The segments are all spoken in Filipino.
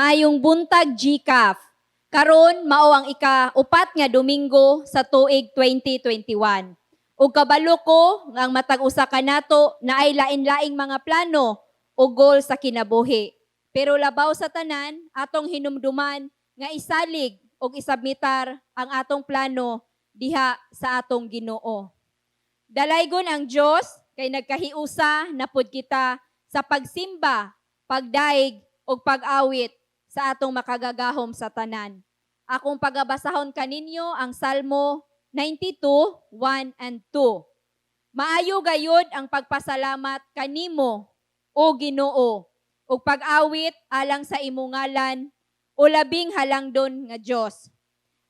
Maayong buntag GCAF. Karon mao ang ika-upat nga Domingo sa tuig 2021. Ug kabalo ko nga ang matag usa kanato na ay lain-laing mga plano o goal sa kinabuhi. Pero labaw sa tanan atong hinumduman nga isalig ug isabmitar ang atong plano diha sa atong Ginoo. Dalaygon ang Dios kay nagkahiusa na pud kita sa pagsimba, pagdaig ug pag-awit sa atong makagagahom sa tanan. Akong pagabasahon kaninyo ang Salmo 92:1 and 2. Maayo gayud ang pagpasalamat kanimo, o Ginoo, ug pag-awit alang sa imong ngalan, o labing halangdon nga Dios.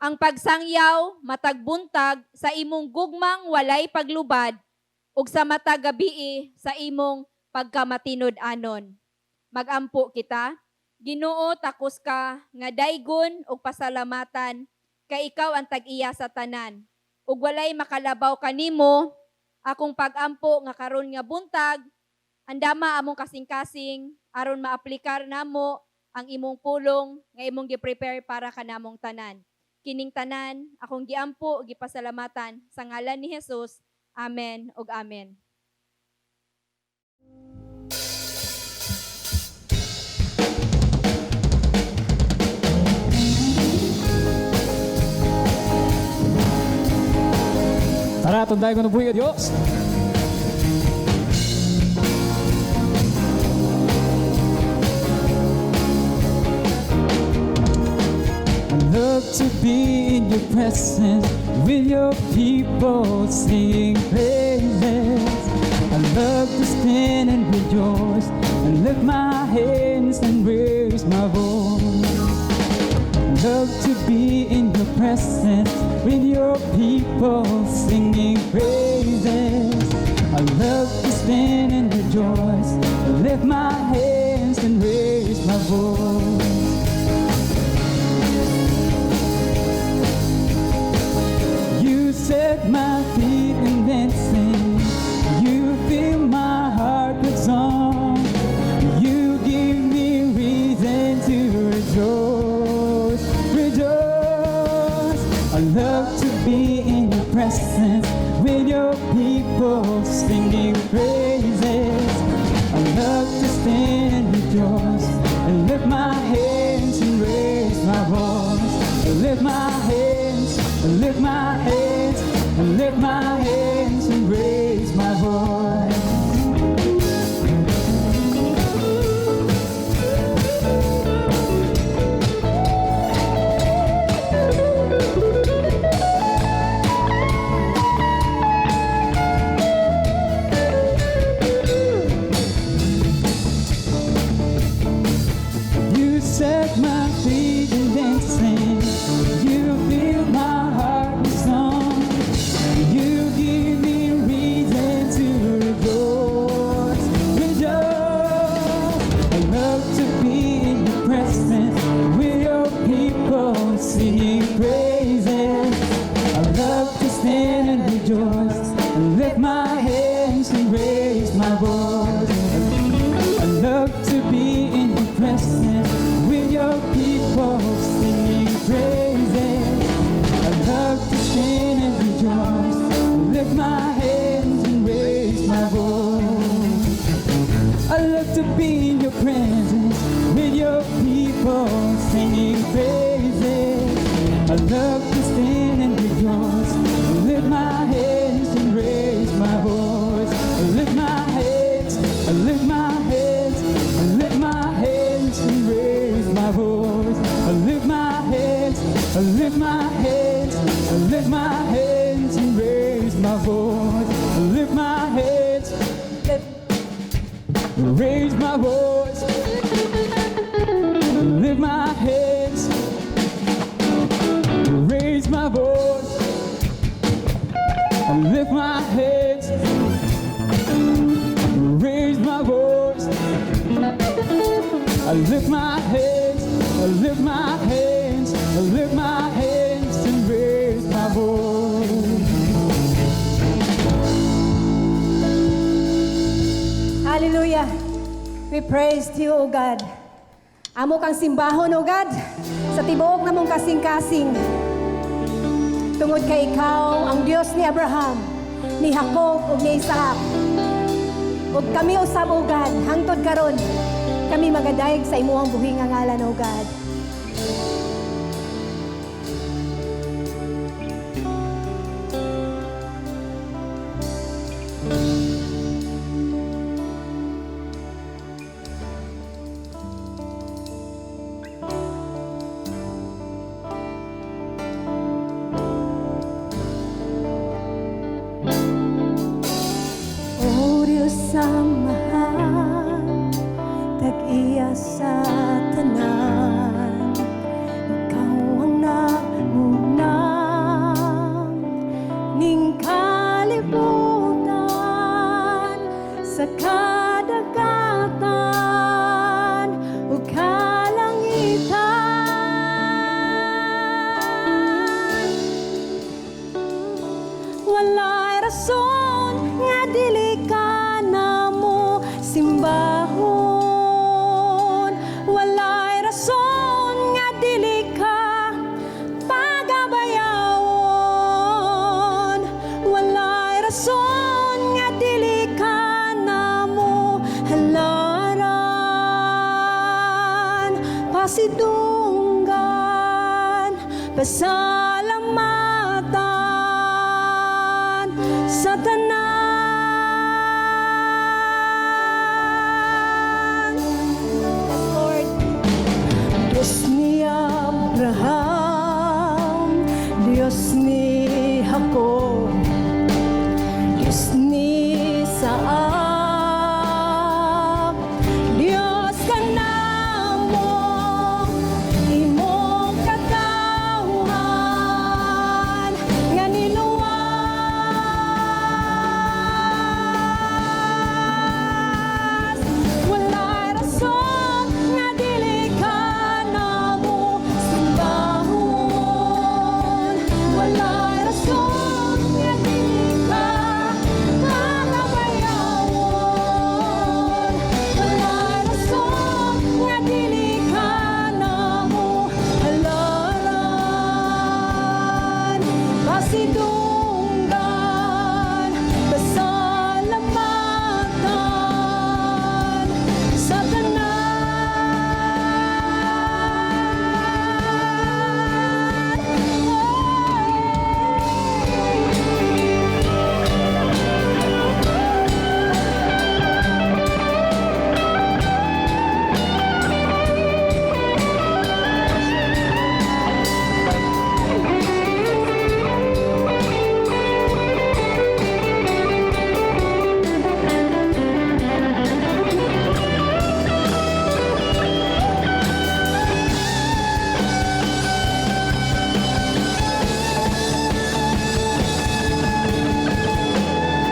Ang pagsangyaw matag buntag sa imong gugmang walay paglubad, ug sa matag gabii sa imong pagkamatinud-anon. Magampo kita. Ginoo, takos ka nga daygon ug pasalamatan kay ikaw ang tag-iya sa tanan. Ug walay makalabaw kanimo, akong pag-ampo nga karon nga buntag, andama among kasing-kasing aron maaplikar namo ang imong pulong nga imong gi-prepare para kanamong tanan. Kining tanan akong giampo ug gipasalamatan sa ngalan ni Jesus. Amen ug amen. Tara, tunday ko na buhay ka, Diyos. I love to be in your presence with your people singing praises. I love to stand and rejoice and lift my hands and raise my voice. Love to be in your presence with your people singing praises. I love to stand and rejoice, lift my hands and raise my voice. You set my feet in dancing, you fill my heart with song, you give me reason to rejoice. I love to be in your presence with your people singing praises. I love to stand and rejoice and lift my hands and raise my voice. Lift my hands and lift my hands and lift my hands and raise my voice. Set my feet in dancing, you fill my heart with song, you give me reason to rejoice, rejoice. I love to be in your presence with your people singing praises. I love to stand and rejoice and lift my hands and raise my voice. I love to be in your presence with your people singing praises. I love to stand and rejoice, lift my hands and raise my voice. I love to be in your presence with your people singing praises. I love to stand and rejoice, lift my hands and raise my voice. Lift my hands, lift my hands, lift my hands and raise my voice. I lift my hands, I lift my hands, I lift my hands and raise my voice. I lift my hands, raise my voice. Lift my hands, raise my voice. I lift my hands, raise my voice. I lift my hands, I lift my hands, I lift my hands and raise my voice. Hallelujah. We praise you, O God. Amo kang simbahon, O God, sa tibuok namong kasing-kasing. Tungod kay ikaw, ang Diyos ni Abraham, ni Jacob, ug ni Isaac. Ug kami usab, O God, hangtod karon, kami magadayeg sa imuhang buhi nga ngalan, O God. O Diyos ang mahal, tag-iya sa tanan, ikaw ang namunang ning kalibutan sa kadagatan ug kalangitan. Walay rason nga dili ka namo simbahon. Walay rason nga dili ka pagabayawon. Walay rason nga dili ka namo halaran. Pasidunggan, pasalamatan sa tanan. Lord, Diyos ni Abraham, Diyos ni Jacob, Diyos ni Isaac, Diyos ka namo, imong katawhan nga niluwas. Walay rason nga dili ka namo simbahon. Walay rason nga dili ka pagabayawon. Walay rason nga dili ka namo halaran. Pasidunggan, pasalamatan sa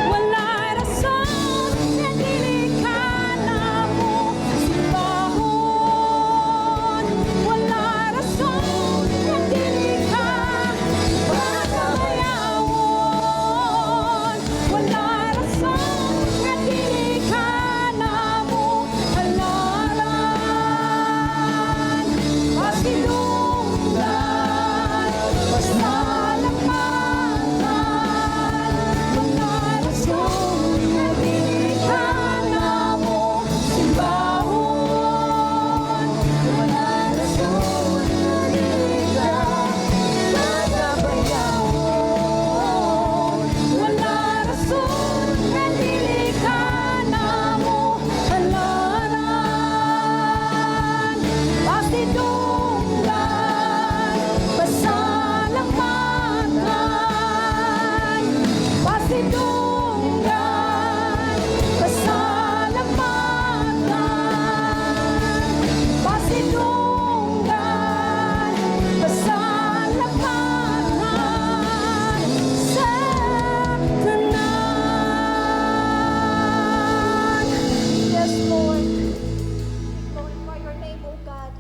walay rason nga dili ka namo simbahon. Walay rason nga dili ka pagabayawon. Walay rason nga dili ka namo halaran. Pasidunggan, pasalamatan. Walay rason nga dili ka namo simbahon. Walay rason nga dili ka pagabayawon. Walay rason nga dili ka namo halaran. Pasidunggan, pasalamatan. Pasidunggan, pasalamatan. Pasidunggan, pasalamatan sa tanan. Yes, Lord. Glorify your name, O God.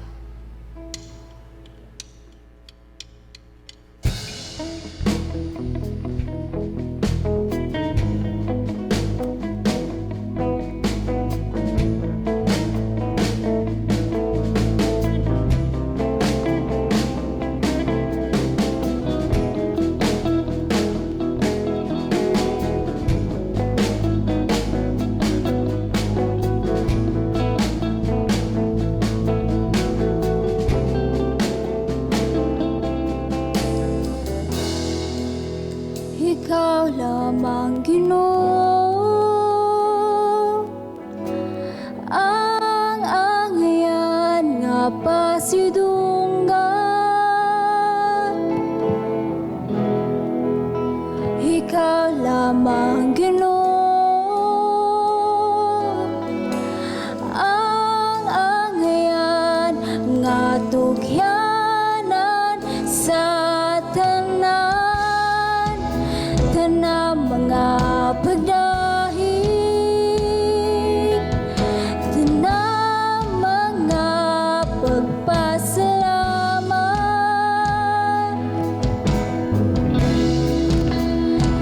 lamang Ginoo ang angyan nga pasidunggan. Ikaw lamang Ginoo ang angyan nga tugyanan sa tanan mga pagdahig, tanang mga pagpasalamat,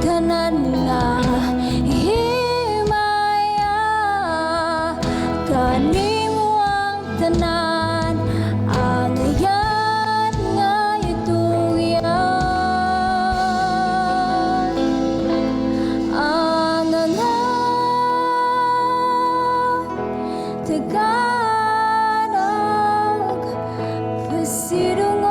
tanan nga himaya kanimuang tanan ang ayan nga ituyan. Ang Tagalog pasidungog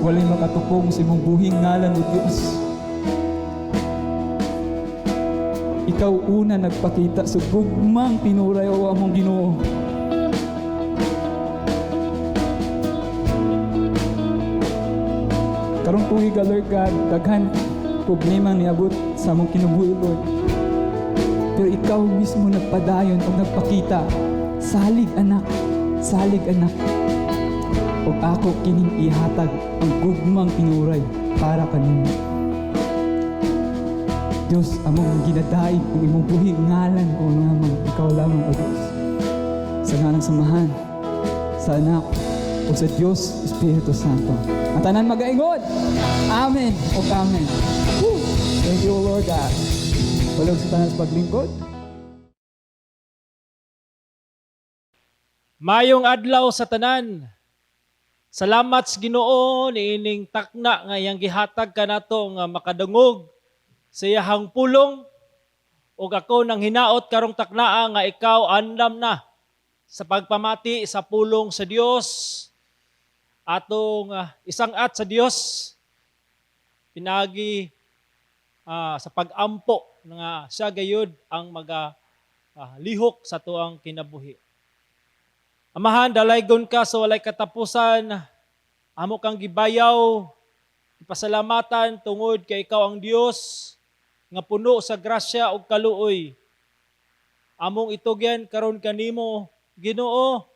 walay makatupong sa imong buhing ngalan o Dios. Ikaw una nagpakita sa gugmang tinuray o among Ginoo. Karong tuig ka, Lord God, daghan problema niabot sa among kinabuhi, Lord. Pero ikaw mismo nagpadayon o nagpakita, salig anak, o ako kining ihatag ang gugmang tinuray para kanimo. Diyos, among ginadaig ang imong buhi ngalan o lamang, ikaw lamang o Diyos. Sa nganang samahan, sa anak, o sa Diyos, Espiritu Santo. Ang tanan magaingon. Amen o amen. Woo! Thank you, Lord God. Walang sa tanan sa paglingkod. Mayong adlaw sa tanan. Salamat sa Ginoo niining takna nga iyang gihatag kanato nga makadungog sa iyahang pulong ug ako nang hinaot karong taknaa nga ikaw andam na sa pagpamati sa pulong sa Dios atong isangat sa Dios pinagi sa pag-ampo nga siya gayud ang lihok sa tuang kinabuhi. Amahan, dalaygon ka sa walay katapusan, amo kang gibayaw, ipasalamatan tungod kay ikaw ang Dios nga puno sa grasya ug kaluoy. Among itugyan karon kanimo, Ginoo,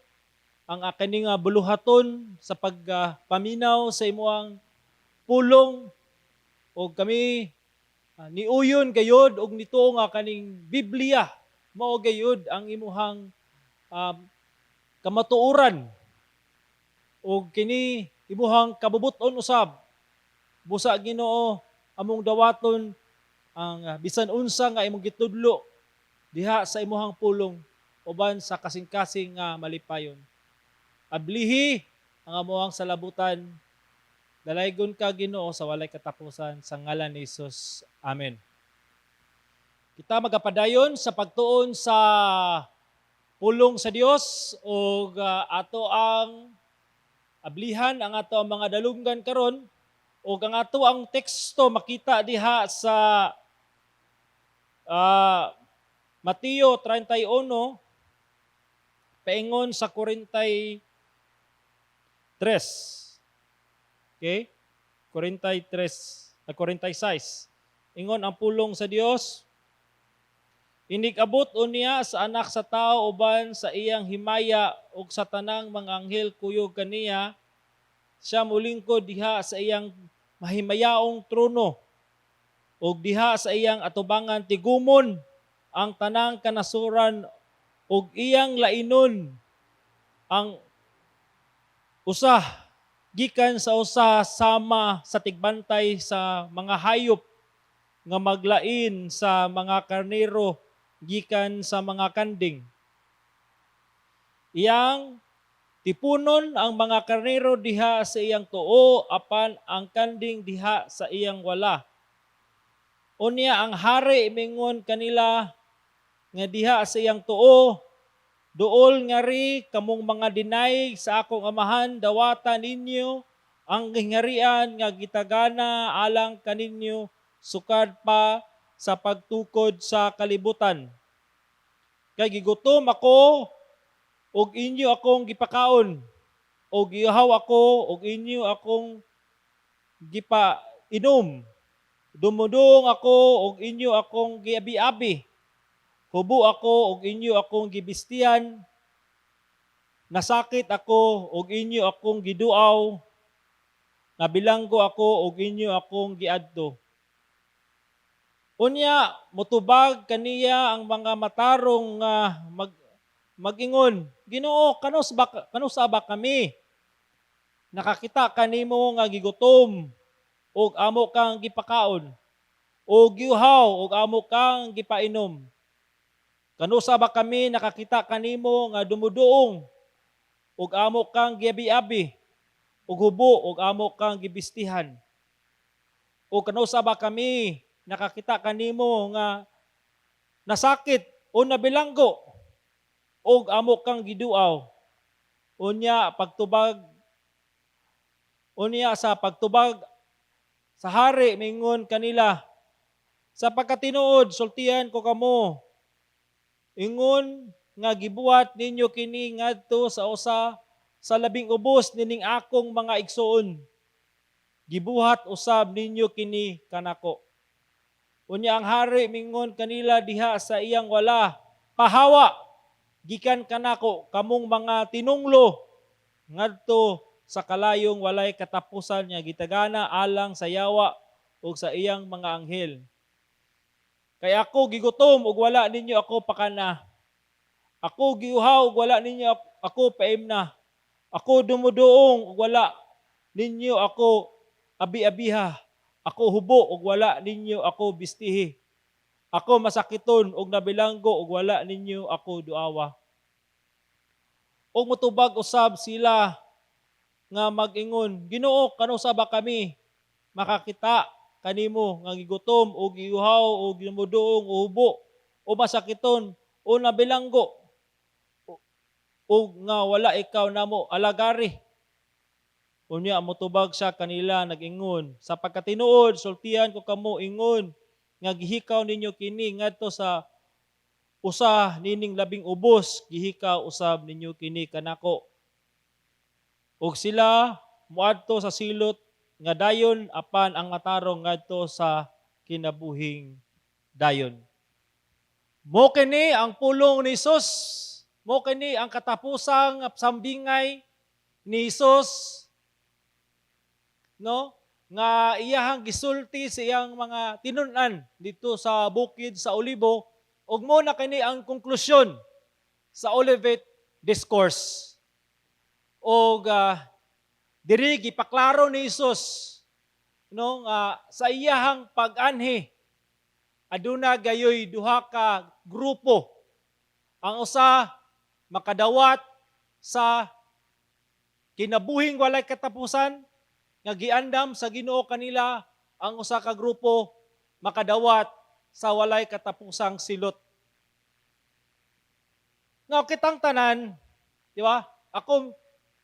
ang akani nga buluhaton sa pagpaminaw sa imuang pulong ug kami niuyon gayud ug nituo nga kaning Biblia mao gayud ang imuhang kamatuoran ug kini imuhang kabubuton usab. Busa Ginoo among dawaton ang bisan unsa nga imong gitudlo diha sa imuhang pulong uban sa kasing-kasing nga malipayon. Ablihi ang amuhang salabutan. Dalaygon ka Ginoo sa walay katapusan sa ngalan ni Jesus. Amen. Kita magapadayon sa pagtuon sa pulong sa Dios ug ato ang ablihan ang ato ang mga dalunggan karon ug ang ato ang teksto makita diha sa Mateo 31 paingon sa 43. Okay? 46. Ingon ang pulong sa Dios. Inig-abot unya sa anak sa tao uban sa iyang himaya ug sa tanang mga anghel kuyog kaniya siya mulingkod diha sa iyang mahimayaong trono ug diha sa iyang atubangan tigumon ang tanang kanasuran ug iyang lainon ang usa gikan sa usa sama sa tigbantay sa mga hayop nga maglain sa mga karnero gikan sa mga kanding. Iyang tipunon ang mga karnero diha sa iyang tuo apan ang kanding diha sa iyang wala. Unya ang hari mingon kanila nga diha sa iyang tuo, duol ngari kamong mga dinayig sa akong amahan dawatan ninyo ang gingarian nga gitagana alang kaninyo sukad pa sa pagtukod sa kalibutan. Kay gigutom ako ug inyo akong gipakaon ug gihaw ako ug inyo akong gipainom. Dumudong ako ug inyo akong giabi-abi. Hubo ako ug inyo akong gibistihan. Nasakit ako ug inyo akong giduaw. Nabilanggo ako ug inyo akong giadto. Unya, mutubag kaniya ang mga matarong mag-ingon, Ginoo, kanusa ba kami? Nakakita kanimo nga gigutom, ug amo kang gipakaon, ug giuhaw, ug amo kang gipainom. Kanusa ba kami nakakita kanimo nga dumuduong, ug amo kang giabi-abi, ug hubo, ug amo kang gibistihan. Ug kanusa ba kami nakakita kanimo nga nasakit o nabilanggo og amo kang giduaw. Unya pagtubag Unya sa pagtubag sa hari mingon kanila, sa pagkatinuod sultihan ko kamo, ingon nga gibuhat ninyo kini ngadto sa usa sa labing ubos nining akong mga igsoon. Gibuhat usab ninyo kini kanako. Unya ang hari mingon kanila diha sa iyang wala, pahawa gikan kanako kamong mga tinunglo ngadto sa kalayong walay katapusan nga gitagana alang sa yawa ug sa iyang mga anghel. Kay ako gigutom ug wala ninyo ako pakana. Ako giuhaw ug wala ninyo ako paimna. Ako dumuduong ug wala ninyo ako abi-abiha. Ako hubo ug wala ninyo ako bistihi. Ako masakiton ug nabilanggo ug wala ninyo ako duawa. Ug motubag usab sila nga mag-ingon, Ginoo, kano sa ba kami makakita kanimo nga gigutom o giuhaw o gimuduong o hubo o masakiton o nabilanggo o nga wala ikaw namo alagari. Unya motubag siya kanila nag-ingon, sa pagkatinuod sultihan ko kamo ingon nga gihikaw ninyo kini ngadto sa usa nining labing ubos, gihikaw usab ninyo kini kanako. Ug sila muadto sa silot nga dayon apan ang matarong ngadto sa kinabuhing dayon. Mo kini ang pulong ni Hesus. Mo kini ang katapusang sambingay ni Hesus, no? Nga iyahang gisulti sa iyang mga tinun-an dito sa bukid sa Olibo, ug mo na kini ang konklusyon sa Olivet Discourse. O diri gipaklaro ni Hesus no sa iyahang pag-anhi aduna gayoy duha ka grupo. Ang usa makadawat sa kinabuhing walay katapusan nga giandam sa Ginoo kanila, ang usa ka grupo makadawat sa walay katapusang silot. Nga kitang tanan, di ba? Ako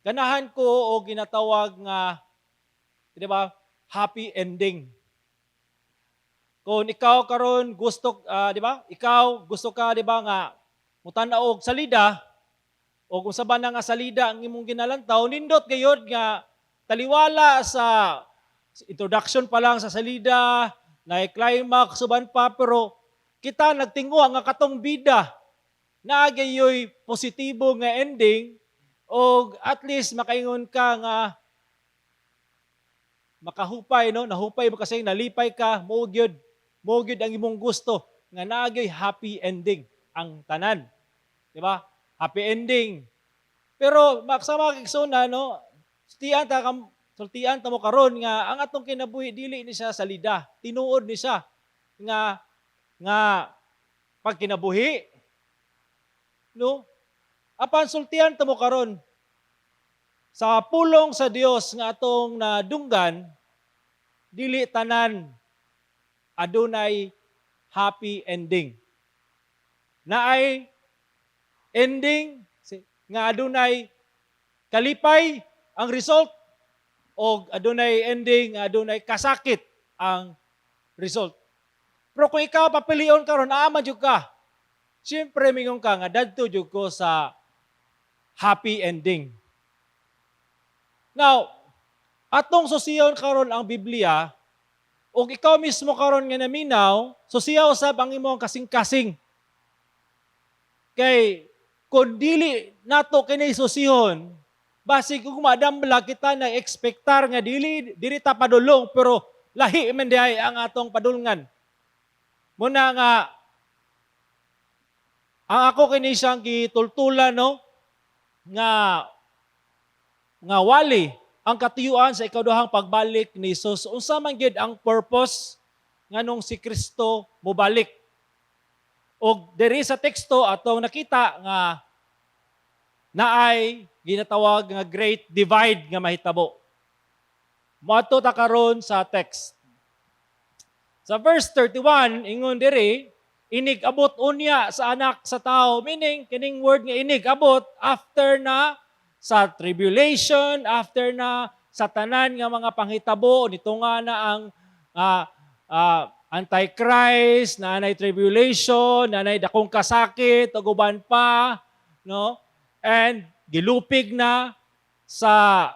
ganahan ko o ginatawag nga, di ba, happy ending. Kung ikaw karon gusto, di ba, ikaw gusto ka, di ba, nga, mutanaw og salida, o kung saba na nga salida ang imong ginalantaw, nindot gayod nga, taliwala sa introduction pa lang sa salida, na climax, suban pa, pero kita nagtingo nga katong bida, na gayoy positibo nga ending, o at least makaingon ka nga makahupay, no? Nahupay mo kasi nalipay ka, mo gyud ang imong gusto nga naagay happy ending ang tanan. Di ba? Happy ending. Pero maksama kigsuna, no? Sultian ta mo karon nga ang atong kinabuhi dili ni siya salida. Tinuod ni siya nga pag kinabuhi, no? Apan sultihan tamo karon sa pulong sa Dios nga atong nadunggan, dili tanan adunay happy ending. Naay ending nga adunay kalipay ang result o adunay ending nga adunay kasakit ang result. Pero kung ikaw papilion karon aaman jud ka. Siyempre mingon ka nga dadto jud ko sa happy ending. Now, atong susiyon karon ang Biblia, o ikaw mismo karon nga naminaw, susiyaw usab ang imong kasing-kasing. Kay kung dili nato kini susihon, basig kung madambla kita na ekspektar nga dili ta padulong, pero lahi man diay ang atong padulngan. Muna nga ang ako kini siyang gitultulan, no? Nga wali ang katiyuan sa ikaduhang pagbalik ni Jesus. Unsa man gyud ang purpose nganong si Kristo mobalik. Og diri sa teksto atong nakita nga naay ginatawag nga great divide nga mahitabo. Moadto ta karon sa text. Sa verse 31 ingon diri, inig-abot unya sa anak sa tao, meaning kining word nga inig-abot after na sa tribulation, after na sa tanan nga mga panghitabo nito nga na ang Antichrist, na anay tribulation, na anay dakong kasakit, ug uban pa, no? And gilupig na sa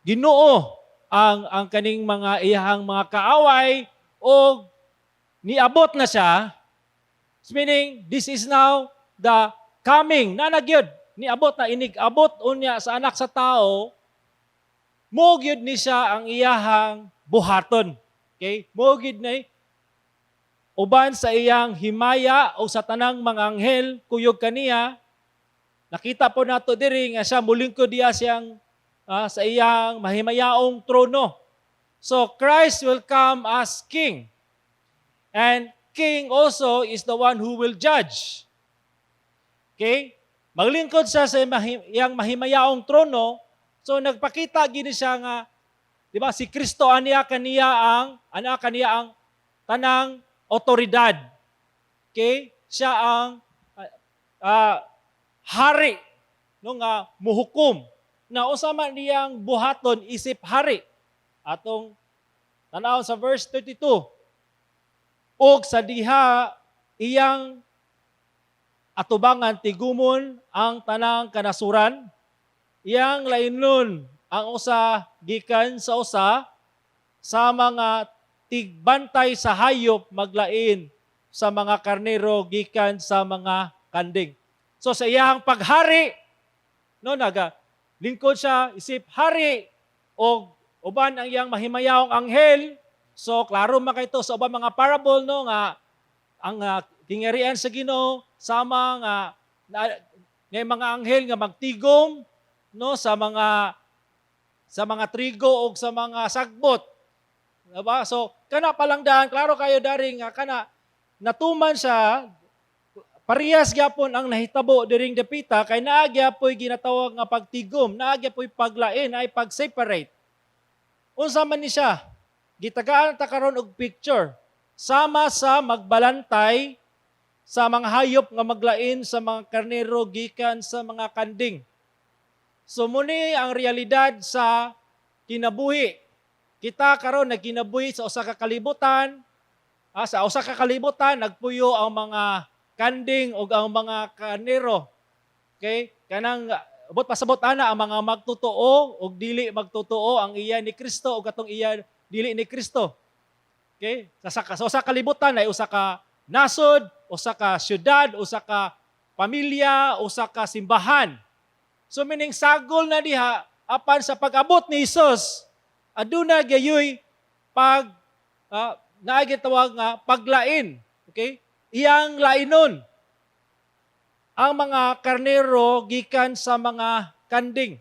Ginoo ang kaning mga iyahang mga kaaway o niabot na siya. Meaning, this is now the coming. Nanagyod, niabot na inig-abot unya sa anak sa tao, mo gyud ni siya ang iyahang buhaton. Okay? Mo gyud na uban sa iyang himaya o sa tanang mga anghel, kuyog kaniya, nakita po nato diri nga siya mulingkod diya siyang sa iyang mahimayaong trono. So Christ will come as king. And king also is the one who will judge. Okay? Maglingkod siya sa iyang mahimayaong trono. So nagpakita gini siya nga, di ba, si Kristo aniya kaniya ang tanang otoridad. Okay? Siya ang hari no nga muhukom. Na usama niyang buhaton isip hari. Atong tanaw sa verse 32. Og sa diha iyang atubangan tigumon ang tanang kanasuran, iyang lainon ang usa gikan sa usa sa mga tigbantay sa hayop maglain sa mga karnero gikan sa mga kanding. So sa iyang paghari, no, lingkod siya isip hari o uban ang iyang mahimayawong anghel. So klaro man kayto sa ubang mga parable, no, nga ang kingarian sa Ginoo sama nga mga anghel nga magtigom, no, sa mga trigo o sa mga sagbot. Diba? So kana palangdaan klaro kayo dari nga kana natuman siya. Parehas gyapon ang nahitabo diring dapita kay naa gyapon ginatawag nga pagtigom, naa gyapon paglain ay pag-separate. Unsa man ni siya? Gitagaan ta karon og picture. Sama sa magbalantay sa mga hayop nga maglain sa mga karnero gikan sa mga kanding. So muni ang realidad sa kinabuhi. Kita karon nagkinabuhi sa usa ka kalibutan. Sa usa ka kalibutan nagpuyo ang mga kanding o ang mga karnero. Okay? Kanang abot pasabot ana ang mga magtotoo o dili magtotoo ang iya ni Kristo o katong iya dili ni Kristo. Okay? Sa usa ka kalibutan ay usa ka nasod, usa ka syudad, usa ka pamilya, usa ka simbahan. So meaning sagol na diha apan sa pag-abot ni Hesus aduna gayoy naagitawag nga paglain. Okay? Iyang lainon ang mga karnero gikan sa mga kanding.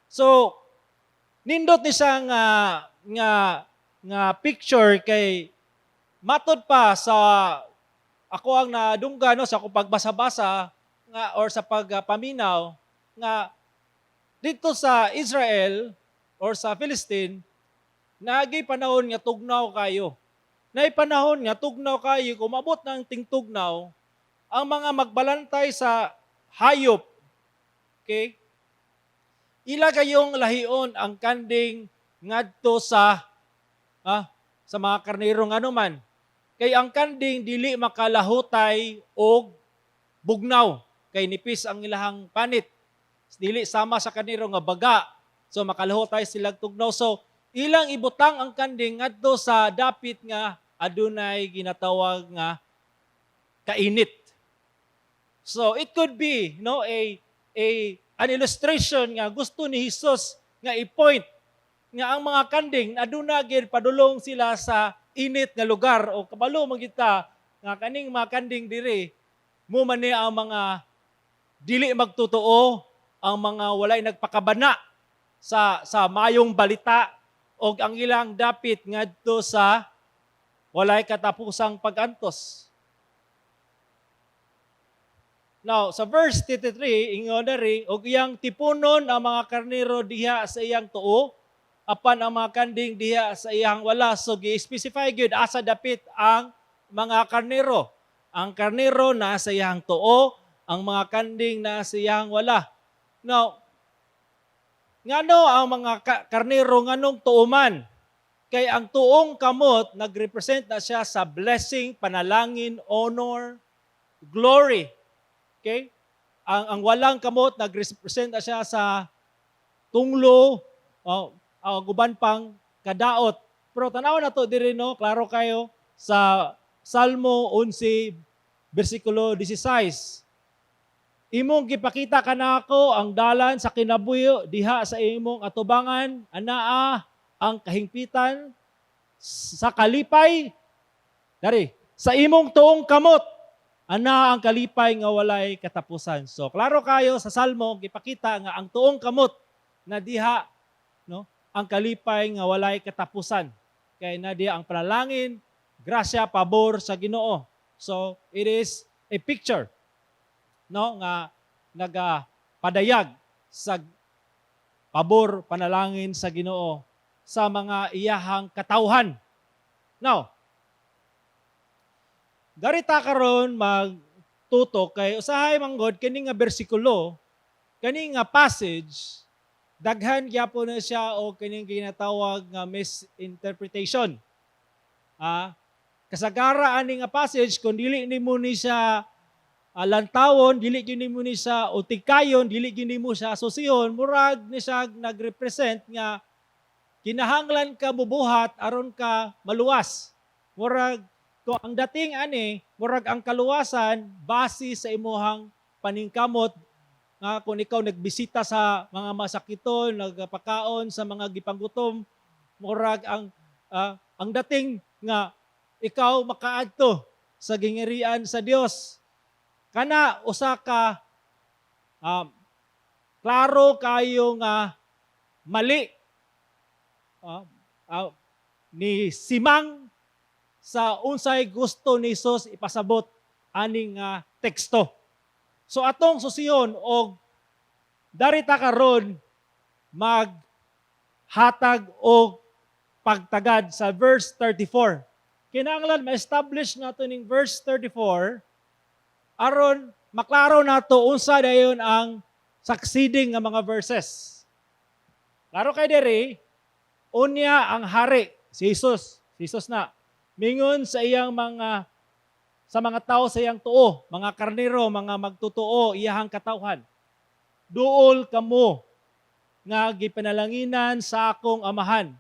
So nindot ni siya nga picture kay matod pa sa ako ang nadungga, no, sa akong pagbasa-basa nga or sa pagpaminaw nga dito sa Israel or sa Philistine nagay panahon nga tugnaw kayo. Nay panahon nga tugnaw kayo, kumabot ng tingtugnaw, ang mga magbalantay sa hayop, okay? Ila kayong lahion ang kanding ngadto sa mga karnero nga naman. Kay ang kanding dili makalahutay og bugnaw, kay nipis ang ilahang panit. Dili sama sa karnero nga baga, so makalahutay silang tugnaw. So ilang ibutang ang kanding ngadto sa dapit nga adunay ginatawag nga kainit. So it could be, no, an illustration nga gusto ni Jesus nga i-point nga ang mga kanding aduna gid padulong sila sa init nga lugar o kabalo man kita nga kaning mga kanding diri mo man ni ang mga dili magtotoo, ang mga walay nagpakabana sa mayong balita o ang ilang dapit ngadto sa walay katapusang pagantos. Now, sa verse 33, ingon na rin, og iyang tipunon ang mga karnero diha sa iyang tuo, apan ang mga kanding diha sa iyang wala. So, gi-specify gyud asa dapit ang mga karnero. Ang karnero na sa iyang tuo, ang mga kanding na sa iyang wala. Now, ngano ang mga karnero nganong tuuman? Kay ang tuong kamot nagrepresent na siya sa blessing, panalangin, honor, glory. Okay? Ang walang kamot nagrepresent na siya sa tunglo, guban pang kadaot. Pero tanaw na to diri no, klaro kayo sa Salmo 11 versikulo 16. Imong gipakita kanako ang dalan sa kinabuhi diha sa imong atubangan, anaa ang kahingpitan sa kalipay. Dari, sa imong tuong kamot, ana ang kalipay nga walay katapusan. So, klaro kayo sa Salmo, gipakita nga ang tuong kamot na diha, no, ang kalipay nga walay katapusan. Kaya na diha ang panalangin, grasya, pabor sa Ginoo. So, it is a picture, no, nga nagapadayag sa pabor, panalangin sa Ginoo sa mga iyahang katawhan. Now, darita karon magtutok kay usahay manggod kini nga bersikulo, kani nga passage, daghan gyapon na siya o kining ginatawag nga misinterpretation. Kasagara ani nga passage kung dili nimo ni siya lantawon, dili gyud nimo ni siya utikayon, dili gyud nimo siya asosyon, murag ni siya nagrepresent nga kinahanglan ka bubuhat aron ka maluwas. Murag kung ang dating ani, murag ang kaluwasan base sa imuhang paningkamot nga kung ikaw nagbisita sa mga masakiton, nagpakaon sa mga gipanggutom, murag ang dating nga ikaw makaadto sa gingirian sa Dios. Kana usa ka klaro kayo nga mali ni Simang sa unsay gusto ni Jesus ipasabot aning teksto. So atong susiyon og darita karon maghatag og pagtagad sa verse 34. Kinahanglan ma-establish nato ning verse 34 aron maklaro nato unsa dayon ang succeeding nga mga verses. Klaro kay diri, unya ang hari, si Jesus. Si Jesus na. Mingon sa iyang mga tao sa iyang tuo, mga karnero, mga magtutuo, iyahang katawhan. Duol kamo nga gipanalanginan sa akong amahan.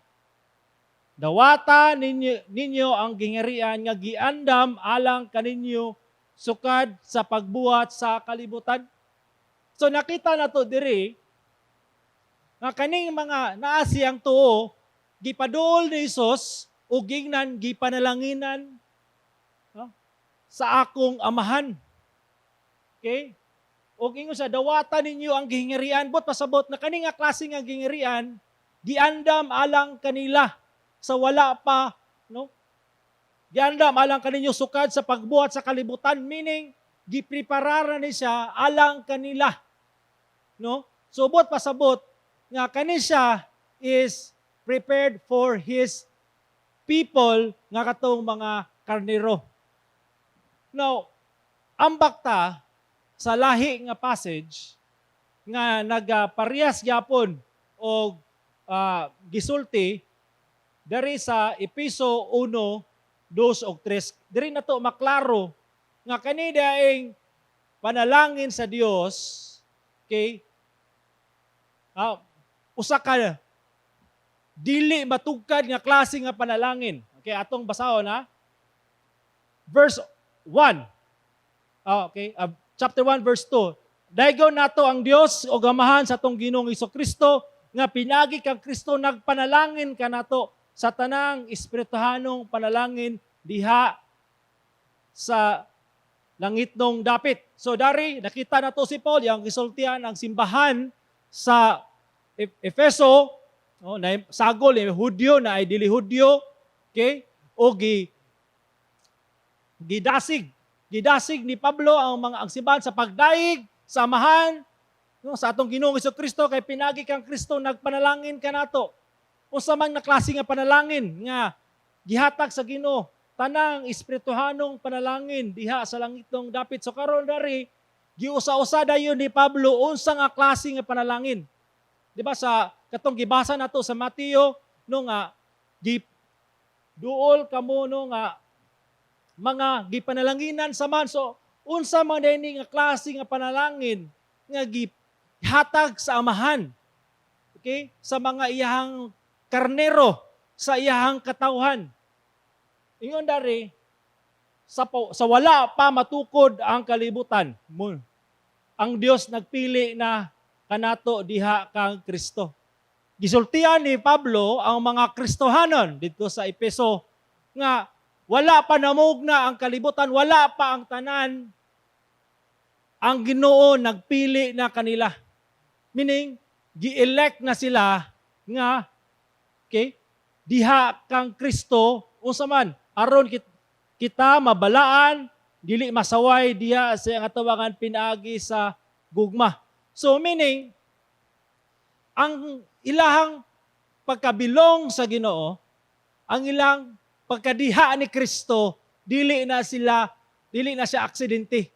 Dawata ninyo ang gingerian nga giandam alang kaninyo sukad sa pagbuhat sa kalibutan. So nakita na to diri nga kaning mga naa siyang tuo gipaduol ni Jesus ug gingnan gipanalanginan sa akong amahan. Okay? Ug ingon sa dawatan ninyo ang gingerian, bot pasabot na kani nga klase nga gingerian giandam alang kanila sa wala pa, no? Giandam alang kaninyo sukad sa pagbuhat sa kalibutan, meaning gipreparar ni siya alang kanila, no? So bot pasabot nga kani siya is prepared for His people nga katong mga karnero. Now, ambak ta sa lahi nga passage nga nagaparehas gyapon og gisulti dari sa Episo 1, 2 ug 3. Diri nato maklaro nga kani daing panalangin sa Dios, okay? Usa ka dili matugkad nga klase nga panalangin. Okay, atong basahon ha. Verse 1. Okay, chapter 1 verse 2. Daygon nato ang Dios o gamahan sa atong Ginoong Hesukristo nga pinagi kang Kristo nagpanalangin kanato sa tanang espirituhanong panalangin diha sa langitnong dapit. So dari nakita nato si Paul yang gisultian ang simbahan sa Efeso, na sagol ni Hudyo na ay dili Hudyo, okay? O gidasig ni Pablo ang simbahan sa pagdaig, samahan, no, sa atong Ginoong Hesukristo kay pinagi kang Kristo nagpanalangin kanato. Unsa man nga klase nga panalangin nga gihatag sa Ginoo, tanang espirituhanong panalangin diha sa langitong dapit. So karon dari giusa-usa dayon ni Pablo unsa nga klase nga panalangin. Di ba sa katong gibasa nato sa Mateo no nga duol kamo no nga mga gipanalanginan sa man. So unsa man dini nga klase nga panalangin nga gihatag sa amahan. Okay? Sa mga iyahang karnero, sa iyahang katawhan. Ingon dari sa wala pa matukod ang kalibutan. Ang Dios nagpili na kanato diha kang Kristo. Gisultian ni Pablo ang mga Kristohanon dito sa Efeso nga wala pa namugna ang kalibutan, wala pa ang tanan, ang Ginoo nagpili na kanila. Meaning, gi-elect na sila nga, okay, diha kang Kristo, unsa man, aron kita mabalaan, dili masaway diha sa ang atawangan pinaagi sa gugma. So meaning, ang ilahang pagkabilong sa Ginoo, ang ilang pagkadiha ni Kristo, dili na siya aksidente.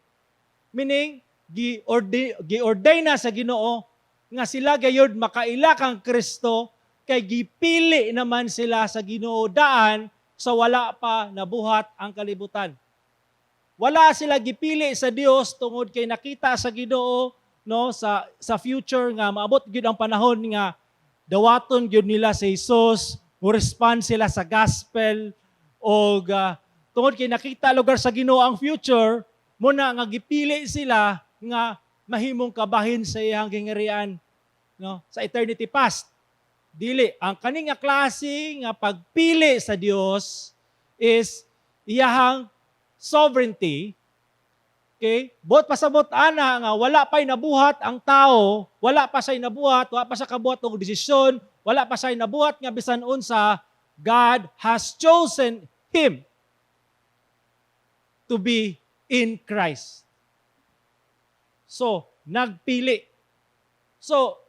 Meaning, gi-ordain na sa Ginoo nga sila gayud makaila kang Kristo kay gipili naman sila sa Ginoo daan sa wala pa nabuhat ang kalibutan. Wala sila gipili sa Dios tungod kay nakita sa Ginoo no sa future nga maabot gyud ang panahon nga dawaton gyud nila si Jesus, mo respond sila sa gospel o tungod kay nakita lugar sa Ginoo ang future, muna nga gipili sila nga mahimong kabahin sa iyang gingerian no sa eternity past. Dili ang kaning nga klase nga pagpili sa Dios is iyahang sovereignty. Okay? Bot pasabot ana nga wala pa'y nabuhat ang tao, wala pa siya nabuhat, wala pa siya kabuhat og desisyon, wala pa siya nabuhat nga bisan unsa, God has chosen him to be in Christ. So, nagpili. So,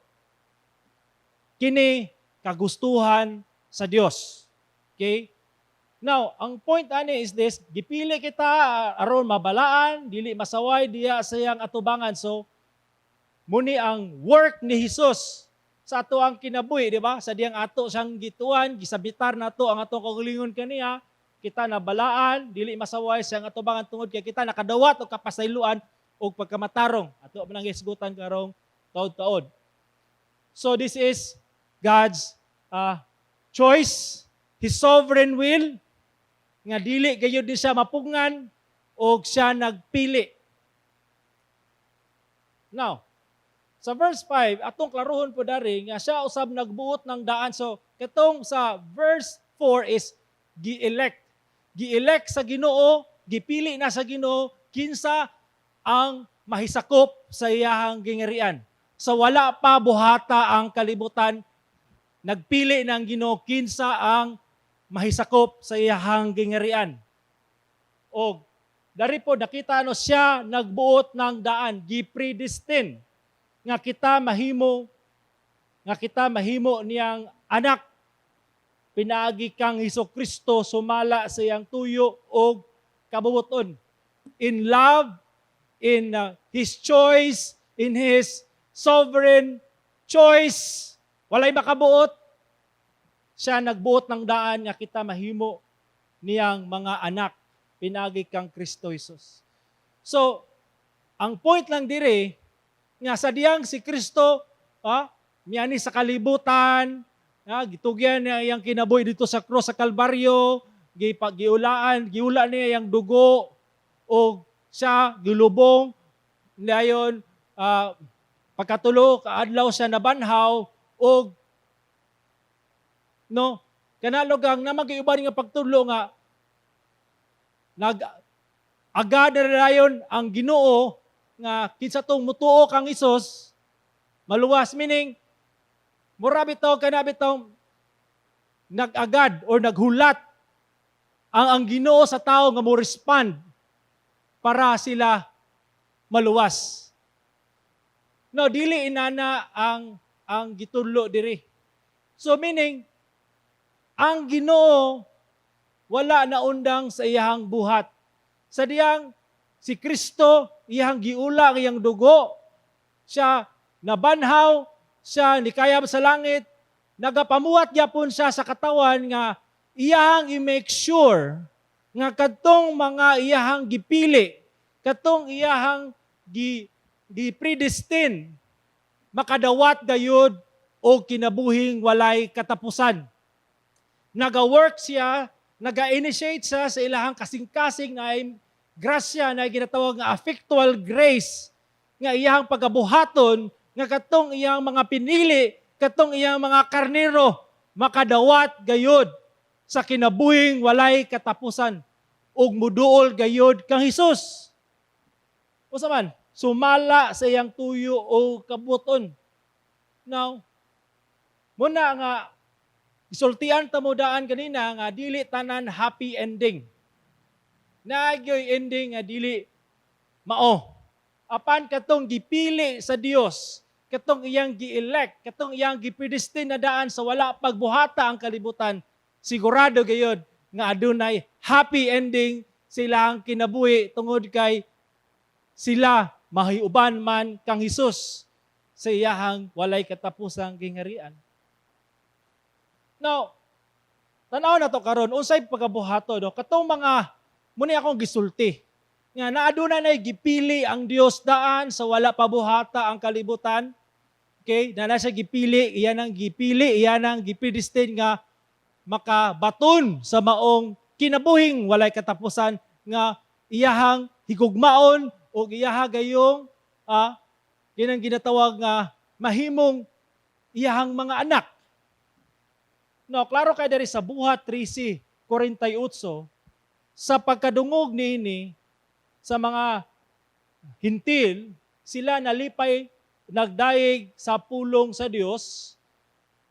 kini kagustuhan sa Dios. Okay? Now, ang point ani is this, gipili kita aron mabalaan, dili masaway diya sa iyang atubangan. So, muni ang work ni Jesus sa ato ang kinabuhi, di ba? Sa diyang ato siyang gituan, gisabitar nato ang atong kaugalingon kaniya, kita nabalaan, dili masaway sa iyang atubangan tungod kay kita nakadawat o kapasayloan o pagkamatarong. Ato man ang hisgutan karong taod-taod. So, this is God's choice, His sovereign will, nga dili gayud di siya mapungan o siya nagpili. Now, sa verse 5, atong klaruhon po dari nga siya usab nagbuot ng daan. So, katong sa verse 4 is gi-elect. Gi-elect sa Ginoo, gipili na sa Ginoo, kinsa ang mahisakop sa iyahang gingerian. So, wala pa buhata ang kalibutan, nagpili ng Ginoo kinsa ang mahisakop sa iyahang gingerian. O dari po nakita no siya nagbuot ng daan, gi-predestine nga kita mahimo niyang anak. Pinaagi kang Hesukristo sumala sa iyang tuyo o kabubuton. In love, in His choice, in His sovereign choice, walay makabuot. Siya nagbuot ng daan nga kita mahimo niyang mga anak. Pinagi kang Kristo Jesus. So, ang point lang dire, nga sa diyang si Kristo, miyani sa kalibutan, gitugyan niya iyang kinabuhi dito sa cross sa Kalbaryo, giula niya iyang dugo, o siya gilubong, dayon pagkatulo, kaadlaw siya nabanhaw, o no, kanalogang na mag-iuban nga pagtulo nga nag-agad na rayon ang Ginoo nga kinsa tong mutuo kang Isus maluwas, meaning mura bitaw kanabitaw nag-agad or naghulat ang Ginoo sa tao nga mo respond para sila maluwas. No, dili inana ang gitulo diri. So meaning ang Ginoo wala na undang sa iyahang buhat. Sa diyang si Kristo, iyahang giula, iyang dugo, siya nabanhaw, siya nikayab sa langit, nagapamuhat gyapon siya sa katawan nga iyang i-make sure nga kadtong mga iyahang gipili, kadtong iyahang gi-predestine, makadawat gayud o kinabuhing walay katapusan. Naga-work siya, naga-initiate siya sa ilahang kasing-kasing na ay grasya na ginatawag nga effectual grace nga iyang pagabuhaton nga katong iyang mga pinili, katong iyang mga karnero makadawat gayud sa kinabuhing walay katapusan ug muduol gayud kang Hesus. Unsa man? Sumala sa iyang tuyo o kabuton. Now, muna nga isultian ta mo daan kanina nga dili tanan happy ending. Nagyoy ending nga dili mao. Apan katong gipili sa Dios, katong iyang gi-elect, katong iyang gipredestine na daan sa wala pagbuhata ang kalibutan, sigurado gayud nga adunay happy ending silang kinabuhi tungod kay sila mahiuban man kang Hesus sa iyahang walay katapusang gingharian. Now, tanaw na to karon unsay pagabuhato no? Katong mga muni akong gisulti nga naaduna nay gipili ang Dios daan sa wala pabuhata ang kalibutan. Okay, na siya gipili, iyan ang gipili, iyan ang gipredestine nga makabaton sa maong kinabuhing walay katapusan nga iyahang higugmaon o iyaha gayong kinang ginatawag nga mahimong iyahang mga anak. No, klaro kay diri sa buhat 13:48 sa pagkadungog niini sa mga hintil, sila nalipay nagdaig sa pulong sa Dios.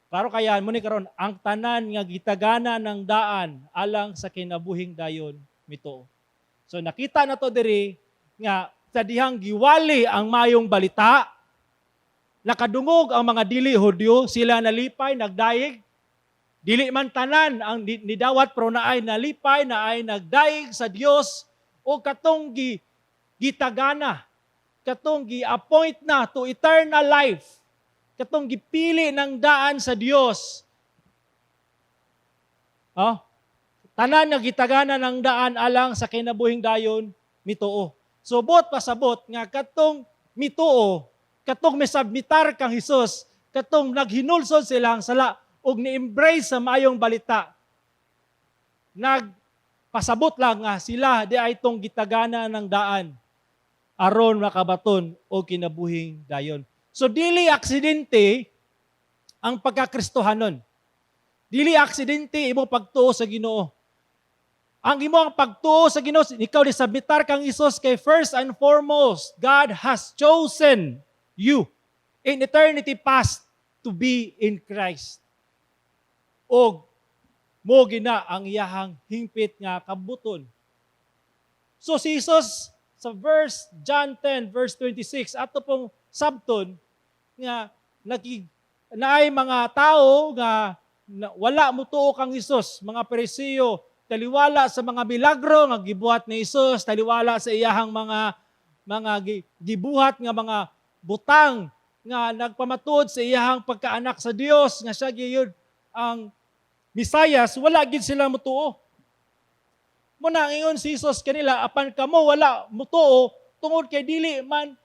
Klaro kaya mo ni karon ang tanan nga gitagana ng daan alang sa kinabuhing dayon mito. So nakita na to diri nga sa dihang giwali ang mayong balita, nakadungog ang mga dili Hudyo, sila nalipay, nagdaig. Dili man tanan ang nidawat pero naay nalipay, naay nagdaig sa Dios o katong gitagana, katong gi-appoint na to eternal life, katong gipili ng daan sa Dios. Tanan nga gitagana ng daan alang sa kinabuhing dayon mituo. So, bot pasabot nga katong mituo, katong misabmitar kang Hesus, katong naghinulsod silang sala ug ni-embrace sa mayong balita. Nagpasabot lang nga sila di ay tong gitagana ng daan aron makabaton o kinabuhing dayon. So, dili aksidente ang pagkakristohanon. Dili aksidente imo pagtuo sa Ginoo. Ang imo ang pagtuo sa Ginoo, ikaw ni submitar kang Hesus kay first and foremost, God has chosen you in eternity past to be in Christ. O mo gina ang iyahang hingpit nga kabuton. So si Hesus sa John 10 verse 26 ato pong sabton nga naay mga tao nga wala mo tuo kang Hesus, mga Pariseo, taliwala sa mga milagro nga gibuhat ni Hesus, taliwala sa iyahang mga gibuhat nga mga butang nga nagpamatuod sa iyahang pagkaanak sa Dios nga siya gyud ang Misayas, wala gid sila mutuo. Muna ingon si Hesus kanila apan kamo wala mutuo tungod kay dili man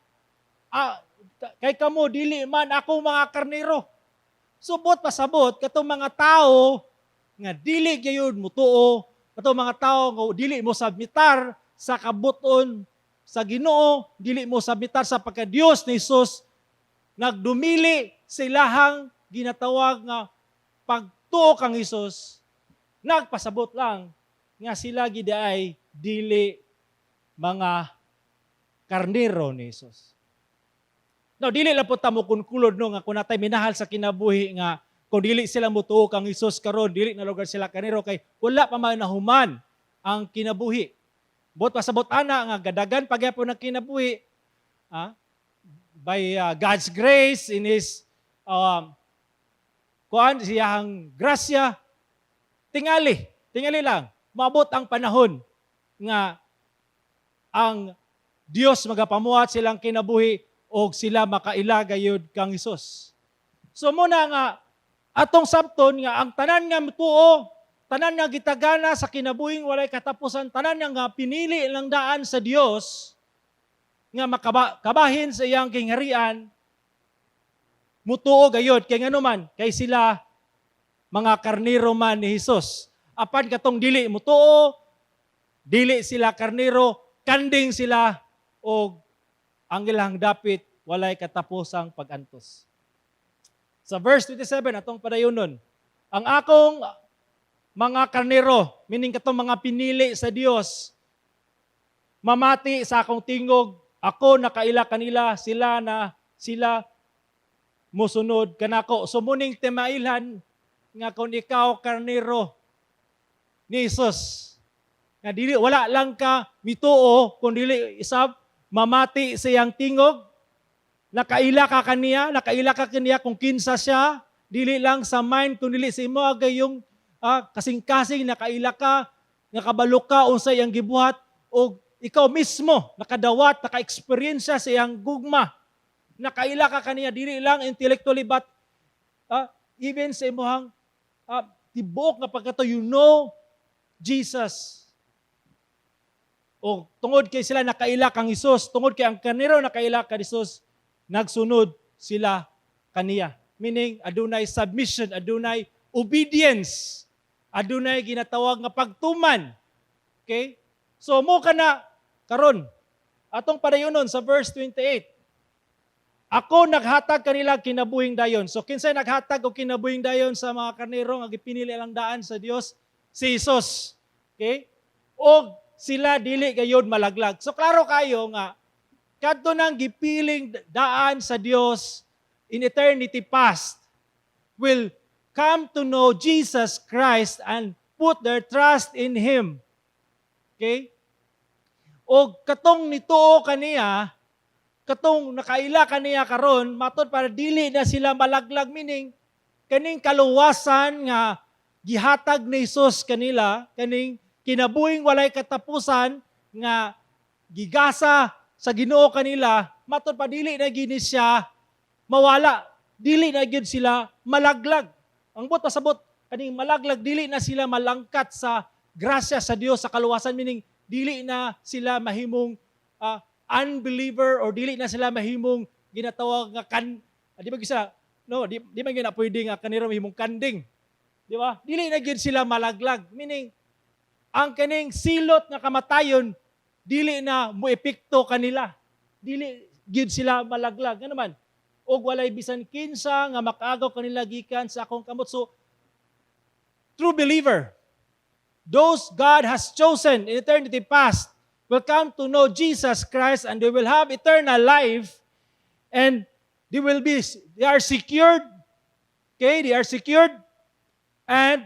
kay kamo dili man ako mga karnero. Subot pasabot katong mga tao nga dili gyud mutuo, katong mga tao nga dili mo submitar sa kabuton sa Ginoo, dili mo submitar sa pagka-Dios ni Hesus, nagdumili sa ilahang ginatawag nga pagtuo kang Hesus, nagpasabot lang nga sila gid ay dili mga karnero ni Hesus. Now, dili lang po tamo kunkulod no nga kung natay minahal sa kinabuhi nga kung dili sila mutuo kang Hesus karon, dili na lugar sila karnero kay wala pa man nahuman ang kinabuhi. Bot pasabot ana nga gadagan pagyapon ng kinabuhi by God's grace in His siyang grasya, tingali lang, maabot ang panahon nga ang Dios magapamuhat silang kinabuhi o sila makaila gayud kang Hesus. So muna nga, atong sabton nga ang tanan nga mutuo, tanan nga gitagana sa kinabuhing walay katapusan, tanan nga pinili lang daan sa Dios nga makabahin sa iyang kingharian, mutuo gayod kay nganuman kay sila mga karnero man ni Hesus. Apan katong dili mutuo, dili sila karnero, kanding sila o ang ilang dapit walay katapusang pagantos. Sa verse 27 atong padayonon, ang akong mga karnero, meaning katong mga pinili sa Dios, mamati sa akong tingog, ako nakaila kanila, sila musunod kanako. So muning timailhan nga kung ikaw karnero ni Jesus, nga dili wala lang ka mituo kung dili isab mamati sa iyang tingog, nakaila ka kaniya kung kinsa siya, dili lang sa mind kung dili sa imo agayong kasing-kasing nakaila ka, nakabalo ka unsa iyang gibuhat o ikaw mismo nakadawat, naka-experience sa iyang gugma, nakaila ka kaniya dili lang intellectually but even sa imong tibuok nga pagkato you know Jesus. O tungod kay sila nakaila kang Hesus, tungod kay ang karnero nakaila ka Hesus, nagsunod sila kaniya. Meaning, adunay submission, adunay obedience, adunay ginatawag nga pagtuman. Okay? So, mo ka na, karon atong padayonon sa verse 28. Ako naghatag kanila kinabuhing dayon. So, kinsay naghatag o kinabuhing dayon sa mga karnero nga gipinili lang daan sa Dios? Si Hesus. Okay? O sila dili gayud malaglag. So klaro kayo nga kadto nang gipiling daan sa Dios in eternity past will come to know Jesus Christ and put their trust in Him. Okay? O katong nituo kaniya, katong nakaila kaniya karon, matod para dili na sila malaglag, meaning kaning kaluwasan nga gihatag ni Jesus kanila, kaning kinabuhing walay katapusan nga gigasa sa Ginoo kanila, matod pa dili na gini siya mawala, dili na gyud sila malaglag. Ang buot pasabot kaning malaglag, dili na sila malangkat sa grasya sa Dios sa kaluwasan, meaning dili na sila mahimong unbeliever or dili na sila mahimong ginatawag nga di ba gisa no di man gyud na pwede nga kanira mahimong kanding, di ba? Dili na gyud sila malaglag, meaning ang kaning silot nga kamatayon dili na moepekto kanila, dili gyud sila malaglag. Nga naman og walay bisan kinsa nga makaagaw kanila gikan sa akong kamot. So true believer, those God has chosen in eternity past will come to know Jesus Christ and they will have eternal life and they are secured. Okay, they are secured and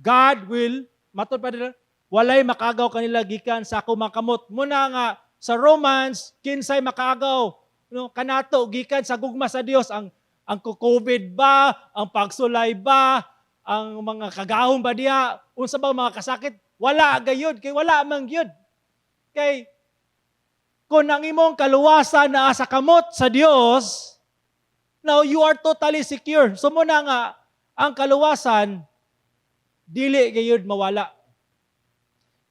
God will, matod pa nila, walay makagaw kanila gikan sa akong makamot. Muna nga, sa Romans, kinsay makagaw, kanato, gikan sa gugma sa Dios, ang COVID ba, ang pagsulay ba, ang mga kagahon ba diya, unsa ba mga kasakit, wala gayud, kay wala mang gyud. Kay, kung ang imong kaluwasan na sa kamot sa Dios, now you are totally secure. So muna nga, ang kaluwasan, dili gayud mawala.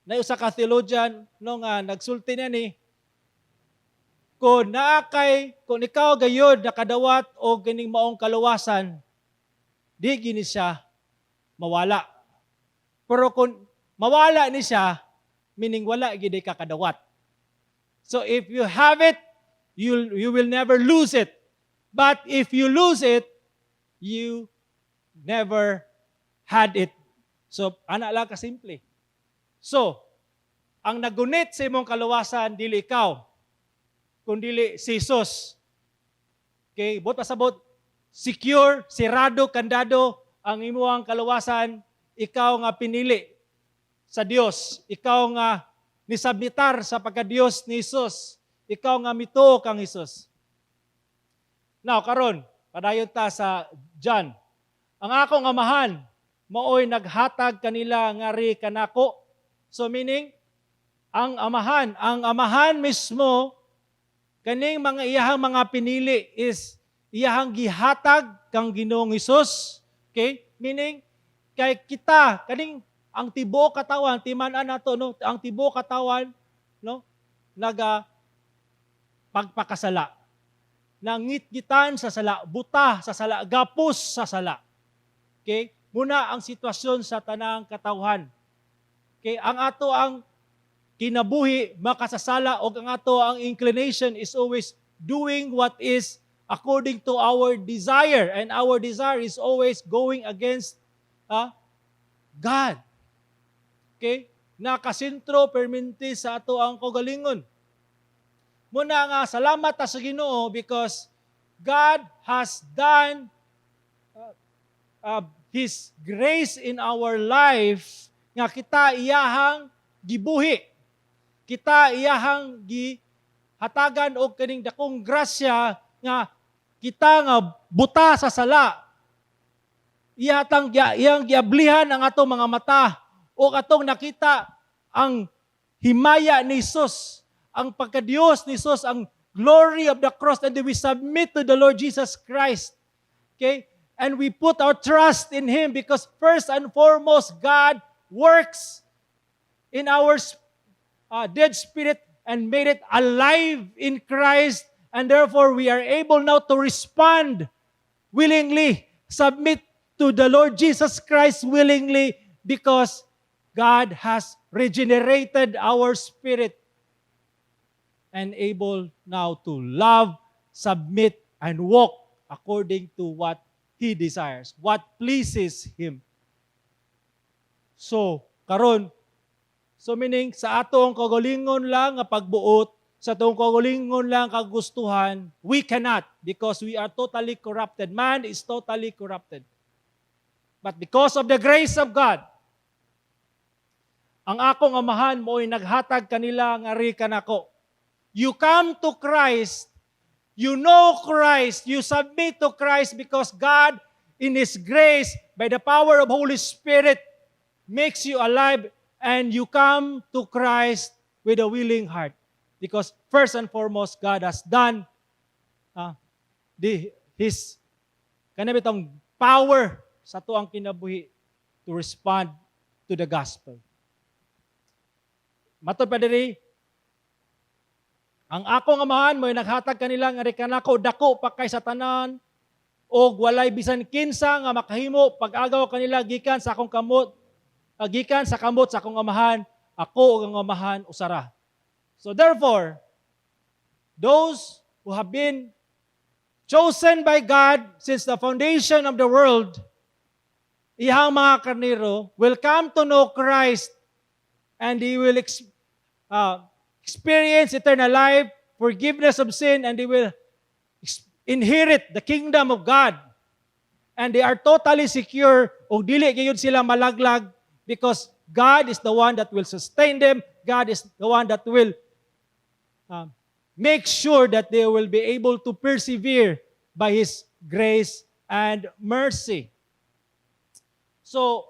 Na usa ka theologian nga nagsulti niya ni kung ikaw gayud nakadawat o ganing maong kaluwasan, di gini siya mawala. Pero kung mawala ni siya, meaning wala gid ka kadawat. So if you have it, you will never lose it. But if you lose it, you never had it. So, ana lang kasimple. So, ang nagunit sa imong kaluwasan, dili ikaw, kundi si Jesus. Okay, buot pasabot, secure, sirado, kandado, ang imong kaluwasan, ikaw nga pinili sa Dios. Ikaw nga nisabmitar sa pagka-Dios ni Jesus. Ikaw nga mituo kang Jesus. Now, karon, padayon ta sa John. Ang akong amahan, maoy naghatag kanila ngari kanako. So meaning, ang amahan mismo, kaning mga iyahang mga pinili is iyahang gihatag kang Ginoong Hesus. Okay? Meaning, kay kita, kaning ang tibuok katawan, timan-an nato, no? Ang tibuok katawan, no? Pagpakasala. Nangitgitan sa sala, buta sa sala, gapos sa sala. Okay? Muna ang sitwasyon sa tanang katawhan. Okay? Ang ato ang kinabuhi, makasasala, o ang ato ang inclination is always doing what is according to our desire. And our desire is always going against God. Okay? Nakasentro permanente sa ato ang kaugalingon. Muna nga, salamat ta sa Ginoo because God has done His grace in our life nga kita iyahang gibuhi. Kita iyahang gihatagan og kaning dakong grasya nga kita nga buta sa sala. Iyang giablihan ang atong mga mata o atong nakita ang himaya ni Jesus, ang pagka-Diyos ni Jesus, ang glory of the cross, and we submit to the Lord Jesus Christ. Okay? And we put our trust in Him because first and foremost, God works in our dead spirit and made it alive in Christ, and therefore we are able now to respond willingly, submit to the Lord Jesus Christ willingly because God has regenerated our spirit and able now to love, submit, and walk according to what He desires, what pleases Him. So, karon, meaning sa atong kagalingon lang nga pagbuot, sa atong kagalingon lang kagustuhan, we cannot because we are totally corrupted. Man is totally corrupted. But because of the grace of God, ang akong amahan mo'y naghatag kanila nga ri kanako. You come to Christ, you know Christ, you submit to Christ because God, in His grace, by the power of Holy Spirit, makes you alive and you come to Christ with a willing heart. Because first and foremost, God has done His kanabitang power sa tuang kinabuhi to respond to the gospel. Matod pa diri, ang akong amahan mo'y naghatag kanila nga kanako dako pa kay sa tanan og walay bisan kinsa nga makahimo pag-agaw kanila gikan sa akong kamot gikan sa kamot sa akong amahan, ako ug ang amahan usara. So therefore, those who have been chosen by God since the foundation of the world, ihang mga karnero will come to know Christ and they will experience eternal life, forgiveness of sin, and they will inherit the kingdom of God. And they are totally secure o dili gayud sila malaglag because God is the one that will sustain them. God is the one that will make sure that they will be able to persevere by His grace and mercy. So,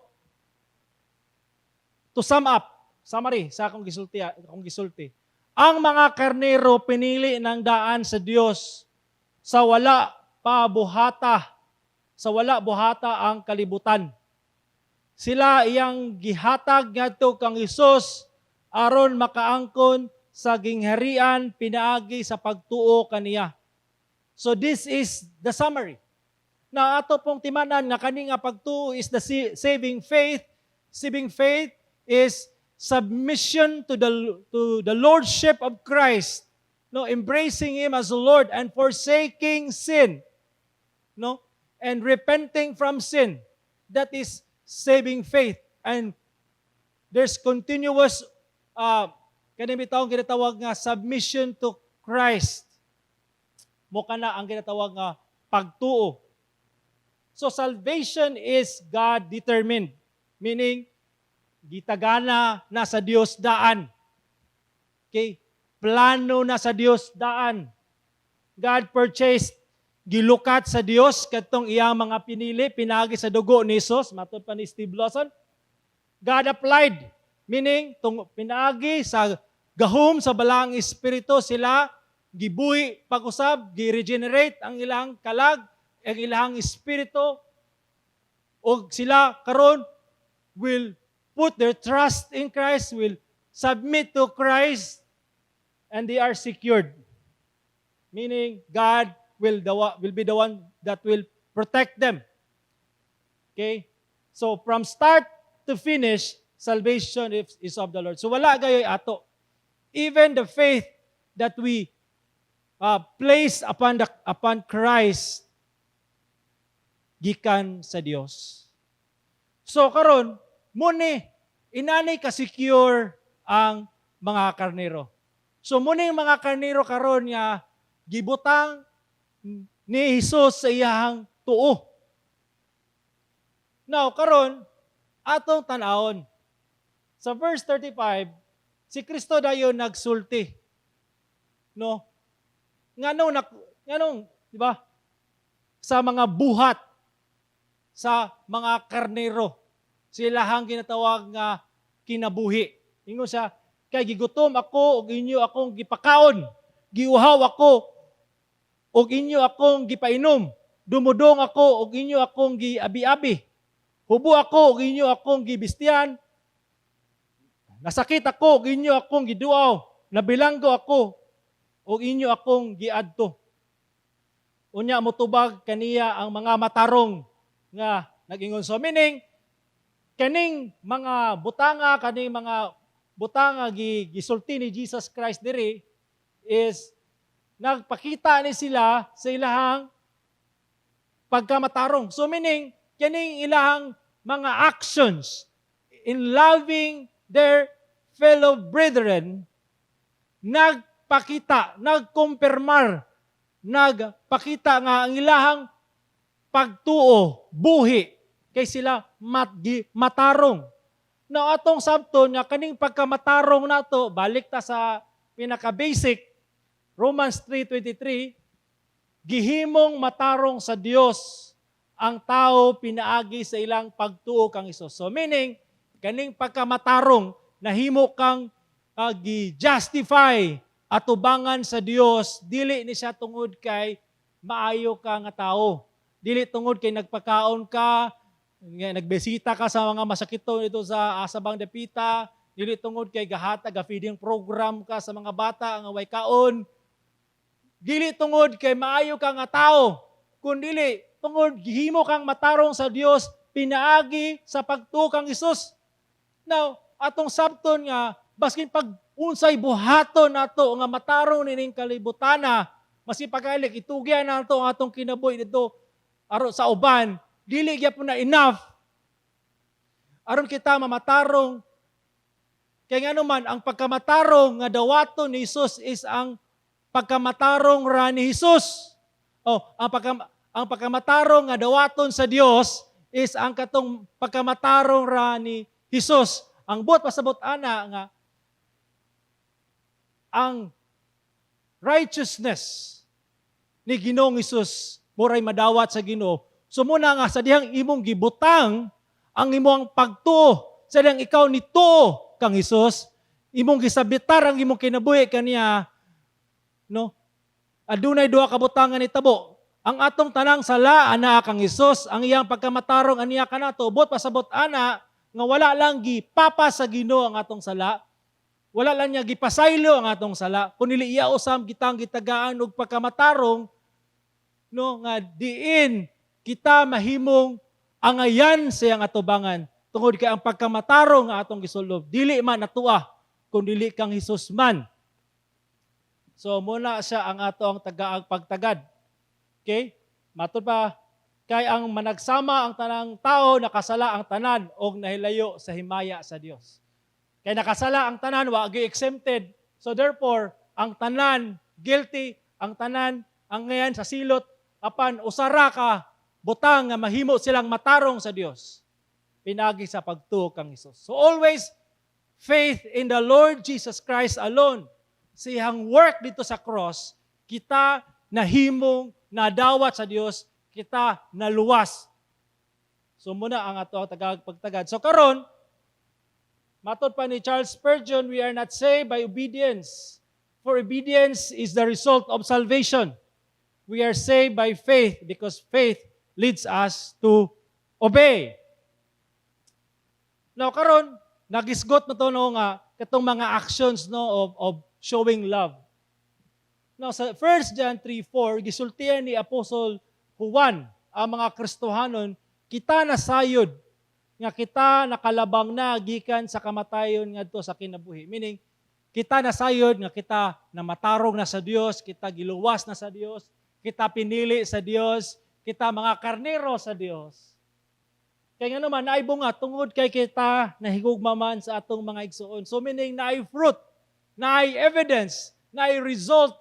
to sum up, summary sa akong gisulti. Ang mga karnero pinili ng daan sa Dios sa wala buhata ang kalibutan. Sila iyang gihatag ngadto kang Hesus aron makaangkon sa gingharian pinaagi sa pagtuo kaniya. So this is the summary. Na ato pong timanan nga kani nga pagtuo is the saving faith. Saving faith is submission to the lordship of Christ, no, embracing Him as the Lord and forsaking sin, no, and repenting from sin. That is saving faith. And there's continuous kanimi taong ginatawag nga submission to Christ. Moka na ang ginatawag nga pagtuo. So salvation is God determined, meaning gitagana na sa Dios daan. Okay? Plano na sa Dios daan. God purchased, gilukat sa Dios kadtong iyang mga pinili, pinagi sa dugo ni Jesus, matod pa ni Steve Lawson. God applied, meaning pinagi sa gahom sa balaang espiritu sila gibuhi pag-usab, gi-regenerate ang ilang kalag, ang ilang espiritu, o sila karon will put their trust in Christ, will submit to Christ, and they are secured. Meaning, God will be the one that will protect them. Okay? So, from start to finish, salvation is of the Lord. So, wala gayoy ato. Even the faith that we place upon Christ, gikan sa Dios. So, karon muni, inanay ka-secure ang mga karnero. So, muni yung mga karnero karon nga, gibutang ni Jesus sa iyahang tuo. Now, karon atong tanawon. Sa verse 35, si Kristo dayon nagsulti. No? Nganong, di ba? Sa mga buhat, sa mga karnero, silahang ginatawag nga kinabuhi. Ingon siya, kay gigutom ako ug inyo akong gipakaon, giuhaw ako ug inyo akong gipainom, dumudong ako ug inyo akong giabi-abi, hubo ako ug inyo akong gibistiyan, nasakit ako ug inyo akong giduaw, nabilanggo ako ug inyo akong giadto. Unya motubag kaniya ang mga matarong nga nag-ingon. So meaning, kaning mga butanga gisulti ni Jesus Christ diri is nagpakita ni sila sa ilahang pagkamatarong. So meaning, kaning ilahang mga actions in loving their fellow brethren, nagpakita, nagkumpirmar, nagpakita nga ang ilahang pagtuo, buhi, kay sila matarong. Na atong sabton nga kaning pagkamatarong nato, balik ta sa pinaka-basic, Romans 3:23, gihimong matarong sa Dios ang tao pinaagi sa ilang pagtuo kang Hesus. So meaning, kaning pagkamatarong, nahimo kang gi-justify atubangan sa Dios, dili ni siya tungod kay maayo ka nga tao. Dili tungod kay nagpakaon ka, nagbesita ka sa mga masakiton ito sa Asabang Dapita, dili tungod kay gahatag feeding program ka sa mga bata nga way kaon. Dili tungod kay maayo ka nga tao, kundi tungod gihimo kang matarong sa Dios pinaagi sa pagtuo kang Hesus. Now, atong sabton nga baskin pag unsay buhaton nato nga matarong nining kalibutana, masipagalik itugyan nato ang atong kinabuhi dito aron sa uban, dili gyapon na enough aron kita mamatarong. Kay ngano man ang pagkamatarong nga dawaton ni Hesus is ang pagkamatarong ra ni Hesus. Ang pagkamatarong nga dawaton sa Dios is ang katong pagkamatarong ra ni Hesus. Ang buot pasabot ana nga ang righteousness ni Ginoong Hesus muray madawat sa Ginoo. So muna nga sa dihang imong gibutang ang imong pagtuo, sa dihang ikaw nituo kang Hesus, imong gisabitar ang imong kinabuhi kaniya, no? Adunay duha ka butangan nitabo. Ang atong tanang sala ana kang Hesus, ang iyang pagkamatarong aniya kanato, bot pasabot ana nga wala lang gipapa sa Ginoo ang atong sala. Wala lang niya gipasaylo ang atong sala, kundi iya usam kitang gitagaan og pagkamatarong, no, nga diin kita mahimong angayan sa iyang atubangan tungod kay ang pagkamatarong nga atong gisulob dili man natua kundi dili kang Hesus man. So muna siya ang ato ang tagaag pagtagad. Okay? Matud pa kay ang managsama ang tanang tao nakasala ang tanan og nahilayo sa himaya sa Dios. Kay nakasala ang tanan wa gyud exempted. So therefore, ang tanan guilty, ang tanan ang ngayon sa silot apan usara ka butang nga mahimo silang matarong sa Dios pinagi sa pagtuo kang Hesus. So always faith in the Lord Jesus Christ alone. Siyang work dito sa cross, kita nahimong nadawat sa Dios, kita naluwas. So muna ang ato pagtagad. So karon, matod pa ni Charles Spurgeon, we are not saved by obedience, For obedience is the result of salvation. We are saved by faith because faith leads us to obey. Now karon nagisgot na to no nga katong mga actions no of showing love. Now sa 1 John 3:4 gisultihan ni Apostle Juan ang mga Kristohanon, kita nasayod nga kita nakalabang na gikan sa kamatayon ngadto sa kinabuhi. Meaning kita nasayod nga kita namatarong na sa Dios, kita giluwas na sa Dios, kita pinili sa Dios, kita mga karnero sa Dios. Kaya nga naman, naibunga tungod kay kita nahigugmaman sa atong mga igsuon. So meaning, naay fruit, naay evidence, naay result,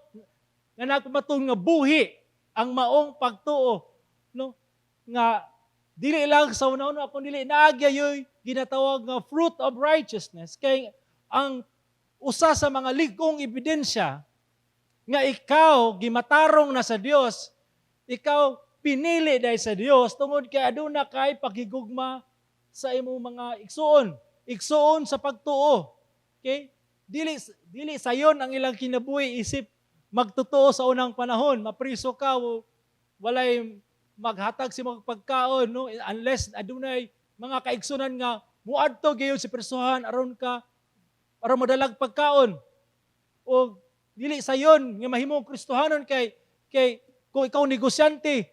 na nagpamatong nga buhi ang maong pagtuo. No? Nga, dili lang sa una-una, kung dili, naagyayoy ginatawag nga fruit of righteousness. Kaya ang usa sa mga ligong ebidensya nga ikaw gimatarong na sa Dios, ikaw pinili dahil sa Dios tungod kay aduna kay paghigugma sa imong mga igsuon sa pagtuo. Okay? Dili sayon ang ilang kinabuhi isip magtutuo sa unang panahon, mapriso ka walay maghatag si mga pagkaon no unless adunay mga kaigsunan nga muadto gayon si persohan aron madalag pagkaon. O dili sayon nga mahimong Kristohanon kay kung ikaw negosyante,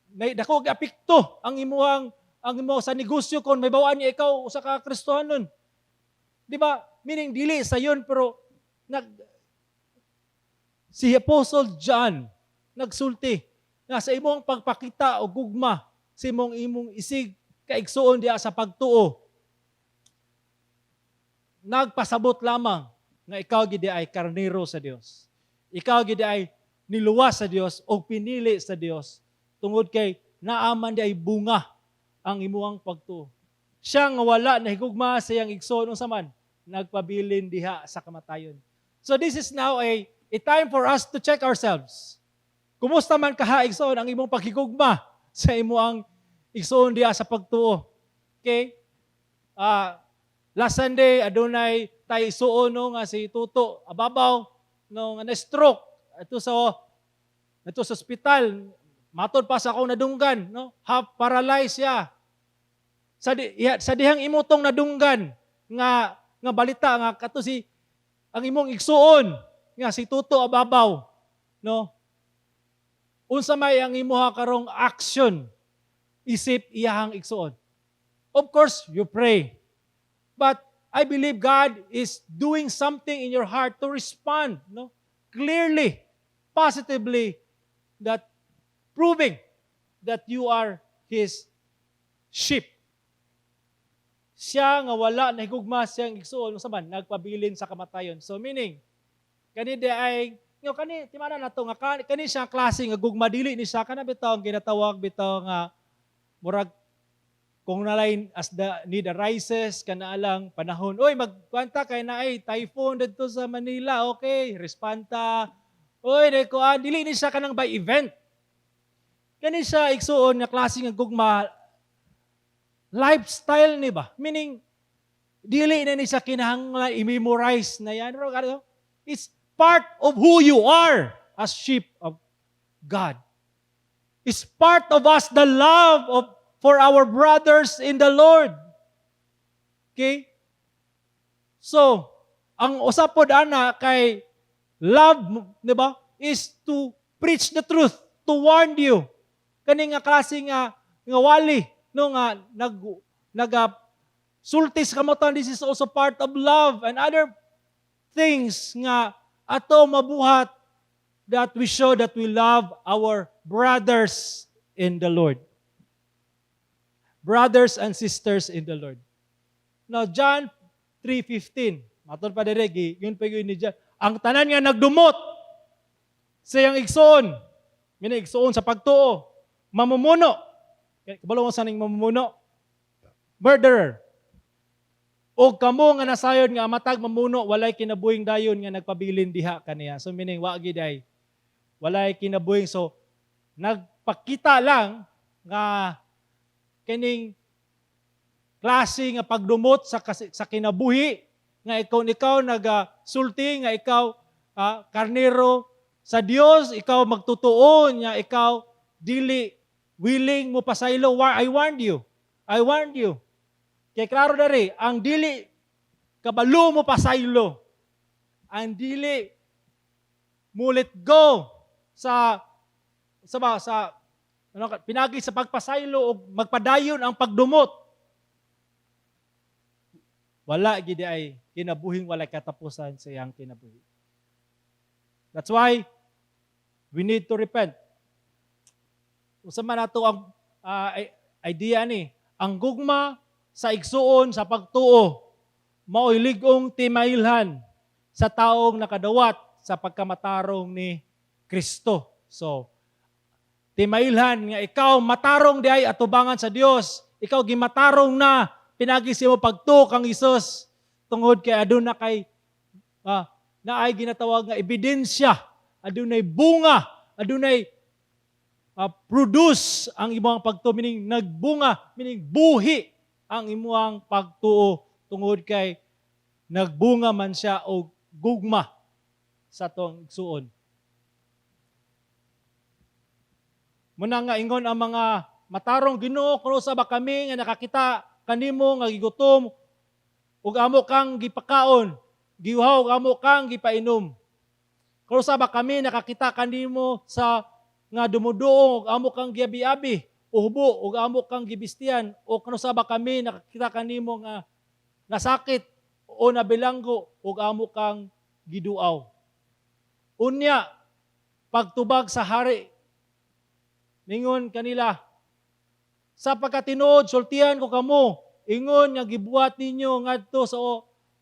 may dako apekto ang imo sa negosyo kon may bawaan niya ikaw usa ka Kristohanon. Di ba? Meaning dili sayon pero si Apostle John nagsulti na sa imong pagpakita o gugma sa imong isig kaigsuon diha sa pagtuo. Nagpasabot lamang nga ikaw gid ay karnero sa Dios. Ikaw gid ay niluwas sa Dios o pinili sa Dios tungod kay naaman di ay bunga ang imuhang pagtuo. Siya nga wala nahigugma sa iyang igsoon unsa man nagpabilin diha sa kamatayon. So this is now a time for us to check ourselves. Kumusta man kaha igsoon ang imong paghigugma sa imuhang igsoon diha sa pagtuo. Okay? Last Sunday, adunay tayo isuon no, nga si Tuto Ababaw no, nga na-stroke. Ito sa ospital. Matod pa sa akong nadunggan. No? Half paralyzed siya. Sa dihang imutong nadunggan nga balita nga kato si ang imong igsuon nga si Tuto Ababaw. No? Unsa may ang imuha karong action isip iyahang igsuon. Of course, you pray. But I believe God is doing something in your heart to respond, no? Clearly, positively, that proving that you are His sheep. Siya nga wala na higugma siyang igsuon usaman nagpabilin sa kamatayon. So meaning kani timana nato nga kani siya klase nga gugma dili ni siya kana bitaw ang ginatawag bitaw nga murag kung nalain as the need arises, kanaalang panahon, oy, magkwanta kay na ay typhoon dito sa Manila, okay, respanta, oy, dili ni siya kanang by event. Kani siya igsuon nga klase nga gugma, lifestyle ni ba? Meaning, dili na ni siya kinahanglan i-memorize na yan. It's part of who you are as sheep of God. It's part of us, the love for our brothers in the Lord. Okay? So, ang usapod ana kay love, di ba, is to preach the truth, to warn you. Kani nga klase nga wali, no nga sultis kamotan, this is also part of love and other things nga ato mabuhat that we show that we love our brothers in the Lord. Brothers and sisters in the Lord. Now, John 3:15. Matod pa diregi, yun pa yun ni John. Ang tanan nga nagdumot sa iyang igsoon. Igsoon sa pagtuo. Mamumuno. Kabalo mo sa ning mamumuno. Murderer. O kamo nga nasayod nga matag mamuno, walay kinabuhing dayon nga nagpabilin diha kaniya. So meaning, wagi day. Walay kinabuhing. So, nagpakita lang nga kining klase nga pagdumot sa kinabuhi nga ikaw nagasulti nga ikaw karnero sa Dios, ikaw magtutuo niya, ikaw dili willing mo pasaylo. I warned you. I warned you. Kay klaro dari, ang dili kabalo mo pasaylo. Ang dili mo let go sa pinagi sa pagpasaylo o magpadayon ang pagdumot. Wala gid ay kinabuhing walay katapusan sa iyang kinabuhi. That's why we need to repent. Usa man nato ang idea ni, ang gugma sa igsuon sa pagtuo mao'y lig-ong timailhan sa taong nakadawat sa pagkamatarong ni Kristo. So, timailhan nga ikaw matarong di ay atubangan sa Dios. Ikaw gimatarong na pinagi mo pagtuo kang Hesus tungod kay aduna kay na ay ginatawag nga ebidensya, adunay bunga, adunay produce ang imong pagtuo, meaning nagbunga, meaning buhi ang imong pagtuo tungod kay nagbunga man siya o gugma sa tong igsuon. Muna nga ingon ang mga matarong Ginoo, kuno sa ba kami nga nakakita kanimo nga gigutom ug amo kang gipakaon, giuhaw ug amo kang gipainom. Kuno sa ba kami nakakita kanimo sa nga dumuduong ug amo kang giabi-abi, uhubo ug amo kang gibistian, o kuno sa ba kami nakakita kanimo nga nasakit o nabilanggo ug amo kang giduaw. Unya pagtubag sa hari ningon kanila, sa pagkatinuod, sultihan ko kamo, ingon nga gibuhat ninyo ngadto sa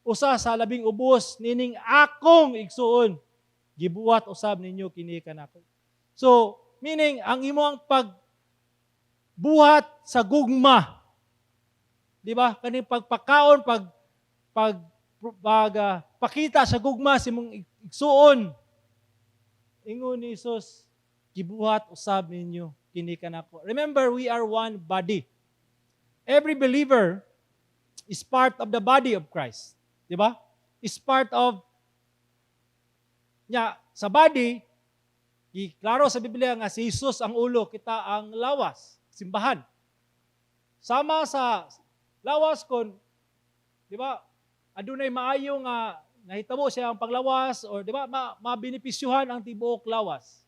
usa sa labing ubos, nining akong igsuon, gibuhat usab ninyo kini kanako. So, meaning, ang imong pagbuhat sa gugma, di ba? Kani pagpakaon, pakita sa gugma sa imong igsuon, ingon ni Jesus, gibuhat usab ninyo kini kanako. Remember, we are one body. Every believer is part of the body of Christ. Di ba? Is part of sa body, klaro sa Biblia nga si Jesus ang ulo, kita ang lawas, simbahan. Sama sa lawas kon, di ba? Adunay maayo nga nahitabo siya ang paglawas or di ba mabenepisyuhan ang tibuok lawas.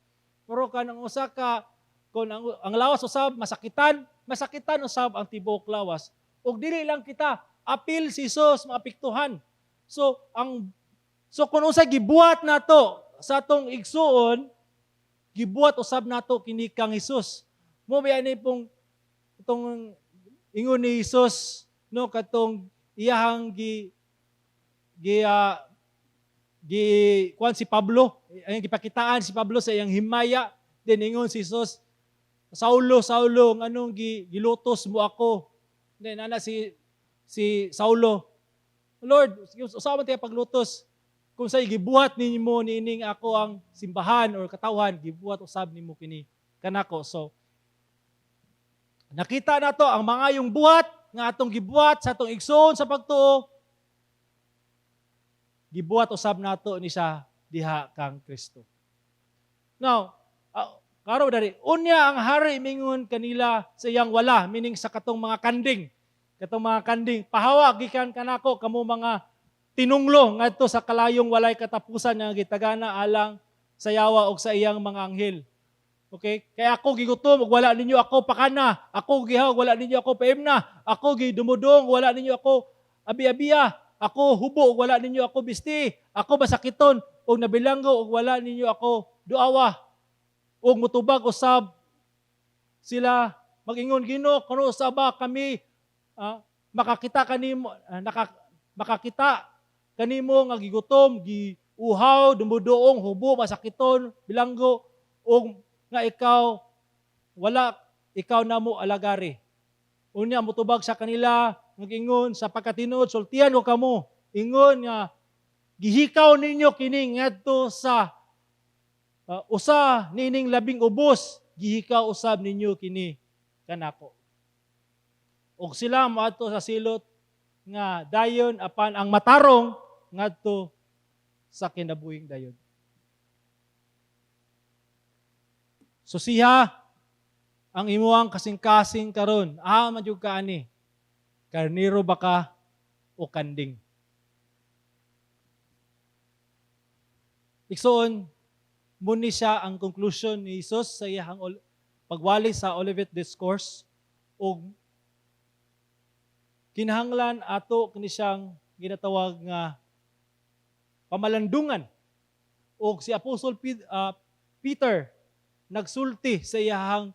Pero kanang usa ka kung ang lawas usab masakitan usab ang tibuok lawas. Ug dili lang kita apil si Jesus maapektuhan. So kung unsa gibuhat nato sa atong igsuon, gibuhat usab nato kini kang Jesus. Mo ba ani pong itong ingon ni Jesus no katong iyahang kuan si Pablo, ay gipakitaan si Pablo sa iyang himaya, then ingon si Jesus, Saulo, nganong gilutos mo ako? Then ana si Saulo, Lord, usa man tayo paglutos, kung say gibuhat ninyo nining ako ang simbahan or katawhan, gibuhat usab nimo kini kanako. So nakita nato ang mga yung buhat nga atong gibuhat sa atong igsoon sa pagtuo, gibuhat usab nato ni sa diha kang Kristo. Now, karo dari unya ang hari mingon kanila sa iyang wala, meaning sa katong mga kanding, pahawa gikan kanako kamo mga tinunglo ngadto sa kalayong walay katapusan nga gitagana alang sa yawa og sa iyang mga anghel. Okay? Kaya ako gigutom ug wala ninyo ako pakana, ako gihaw wala ninyo ako paimna, ako gidumudong wala ninyo ako abi-abiya, ako hubo ug wala ninyo ako bisti, ako masakiton ug nabilanggo ug wala ninyo ako duawa. Ug mutubag usab sila magingon, Ginoo, kuno usab ba kami makakita kanimo nga gigutom, giuhaw, dumuduong, hubo, masakiton, bilanggo ug nga ikaw namo alagari. Unya mutubag sa kanila magingon, sa pagkatinuod sultihan ko kamo, ingon nga gihikaw ninyo kini ngadto sa usa nining labing ubos, gihikaw usab ninyo kini kanako. Og sila moadto sa silot nga dayon apan ang matarong ngadto sa kinabuhing dayon. So siya, ang imuang kasing-kasing karon, madyo ka ani, karniro ba ka o kanding? Iksoon, muni siya ang conclusion ni Jesus sa iyang pagwali sa Olivet Discourse o kinahanglan ato kini siyang ginatawag nga pamalandungan o si Apostol Peter nagsulti sa iyang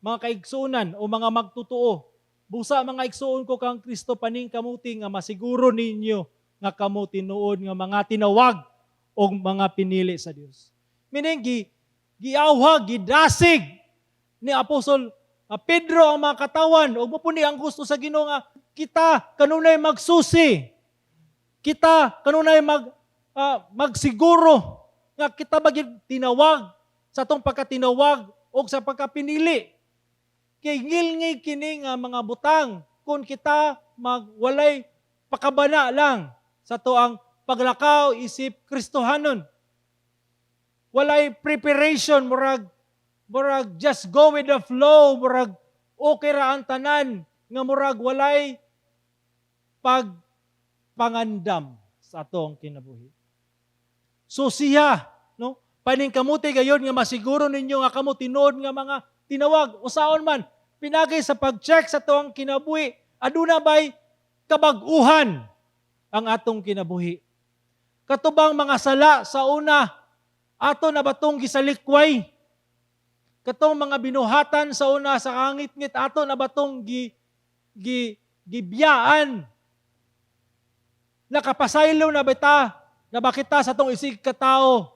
mga kaigsuonan o mga magtutuo. Busa mga igsuon ko kang Kristo paning kamuti nga masiguro ninyo nga kamo tinuod nga mga tinawag o mga pinili sa Dios. Meaning, giawhag, gidasig ni Apostol Pedro ang mga katawan o mapuni ang gusto sa Ginoo nga kita kanunay magsusi. Kita kanunay magsiguro nga kita bagid tinawag sa atong pagkatinawag o sa pagkapinili. Kay ngilngig kini nga mga butang kung kita magwalay pakabana lang sa tuang paglakaw isip Kristohanon. Walay preparation, murag just go with the flow, murag okay ra ang tanan, nga murag walay pagpangandam sa atong kinabuhi. So siya, no, paning kamuti gayon nga masiguro ninyo nga kamo tinuod nga mga tinawag, usaon man, pinagay sa pag-check sa atong kinabuhi, aduna ba'y kabag-uhan ang atong kinabuhi. Katubang mga sala sa una, ato na batong gisalikway. Katong mga binuhatan sa una sa kangit-ngit, ato na batong gibiyaan. Nakapasaylo na bakita sa atong isig katao.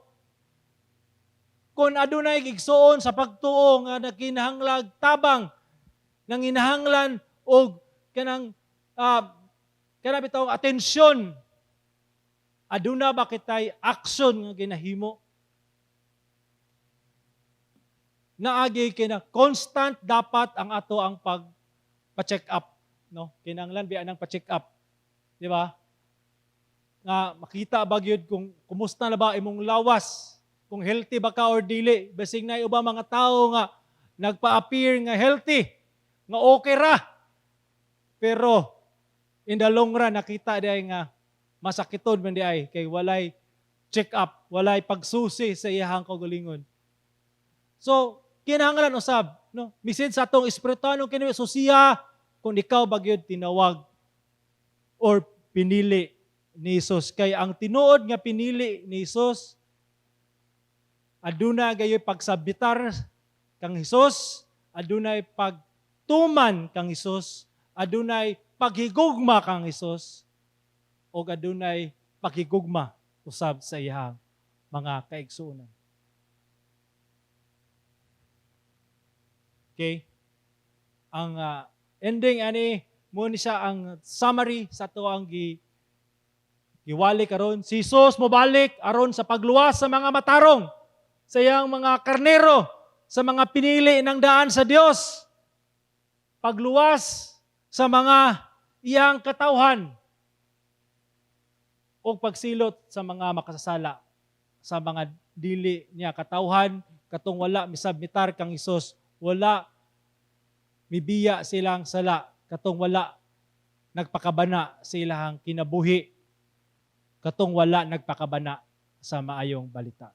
Kung adunay gigsuon sa pagtuo nga nakinahanglag tabang, nang inahanglan o kanang bitaw atensyon, aduna ba kitay action nga ginahimo? Naagi kina constant dapat ang ato ang pa-check up, no? Kinahanglan biya nang pa-check up. Di ba? Nga makita ba gyud kung kumusta na ba imong lawas? Kung healthy ba ka or dili? Basig na uba mga tao nga nagpa-appear nga healthy, nga okay ra. Pero in the long run nakita diay nga masakiton man diay kay walay check up, walay pagsusi sa iyang kaugalingon. So, kinahanglan usab, no? Misid sa atong espiritanong kini siya kung ikaw bagyod tinawag or pinili ni Jesus. Kay ang tinuod nga pinili ni Jesus, aduna gayoy pagsabitar kang Jesus, adunay pagtuman kang Jesus, adunay paghigugma kang Jesus, o adunay paghigugma usab sa iyang mga kaigsuonan. Okay? Ang ending ani mo ni siya ang summary sa tuang giwali karon. Si Jesus mobalik aron sa pagluwas sa mga matarong, sa iyang mga karnero, sa mga pinili ng daan sa Dios. Pagluwas sa mga iyang katawhan o pagsilot sa mga makasasala, sa mga dili niya katawhan, katong wala misabmitar kang Hesus, wala mibiya silang sala, katong wala nagpakabana sa ilang kinabuhi, katong wala nagpakabana sa maayong balita.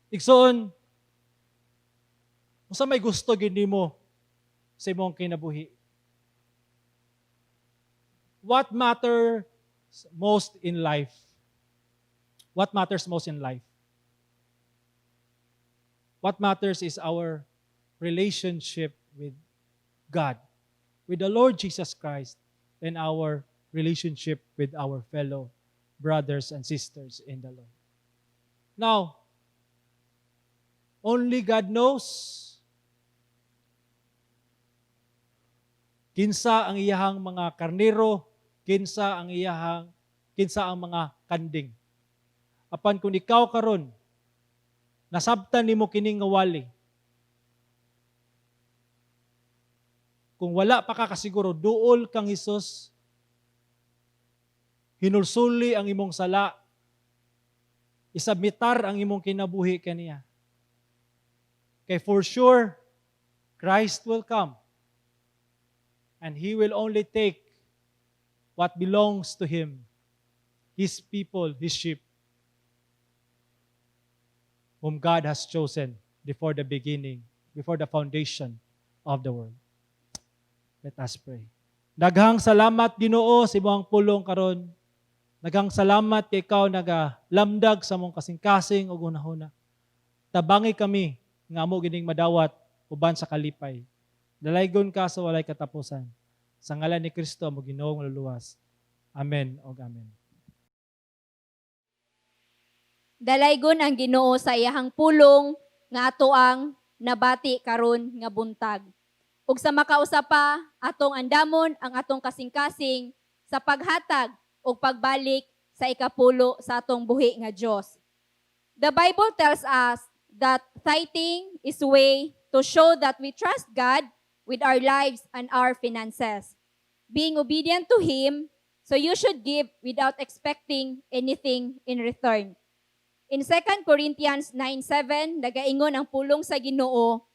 Igsoon, unsa may gusto gid nimo sa imong kinabuhi? What matters most in life? What matters most in life? What matters is our relationship with God, with the Lord Jesus Christ, and our relationship with our fellow brothers and sisters in the Lord. Now, only God knows kinsa ang iyahang mga karnero, kinsa ang mga kanding. Apan kung ikaw karon nasabtan nimo kining nga wali, kung wala pa ka kasiguro, duol kang Hesus, hinulsuli ang imong sala, isabmitar ang imong kinabuhi kaniya. Kay for sure, Christ will come. And He will only take what belongs to Him, His people, His sheep, whom God has chosen before the beginning, before the foundation of the world. Let us pray. Daghang salamat Ginoo sa imong pulong karon. Daghang salamat kay ikaw nagalamdag sa mong kasing-kasing ug hunahuna. Tabangi kami nga amo gining madawat uban sa kalipay. Dalaygon ka sa walay katapusan. Sa ngalan ni Kristo mo Ginoong maluluwas. Amen ug amen. Dalaygon ang Ginoo sa iyahang pulong nga ato ang nabati karon nga buntag. Ug sa makausapa, atong andamon ang atong kasing-kasing sa paghatag o pagbalik sa ikapulo sa atong buhi nga Dios. The Bible tells us that tithing is a way to show that we trust God with our lives and our finances. Being obedient to Him, so you should give without expecting anything in return. In 2 Corinthians 9:7, nagaingon ang pulong sa Ginoo,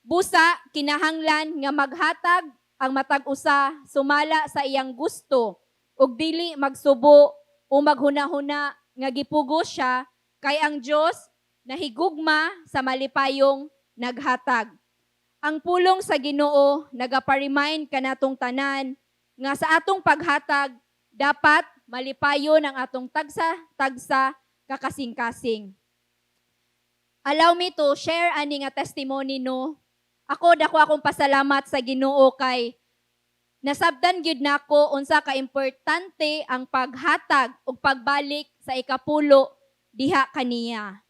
busa, kinahanglan nga maghatag ang matag usa sumala sa iyang gusto ug dili magsubo o maghuna-huna nga gipugos siya kay ang Dios nahigugma sa malipayong naghatag. Ang pulong sa Ginoo nagapa-remind kanatong tanan nga sa atong paghatag dapat malipayon ang atong tagsa-tagsa kakasing-kasing. Allow me to share ani nga testimony no. Ako dako akong pasalamat sa Ginoo kay nasabdan gyud nako unsa ka importante ang paghatag ug pagbalik sa ikapulo diha kaniya.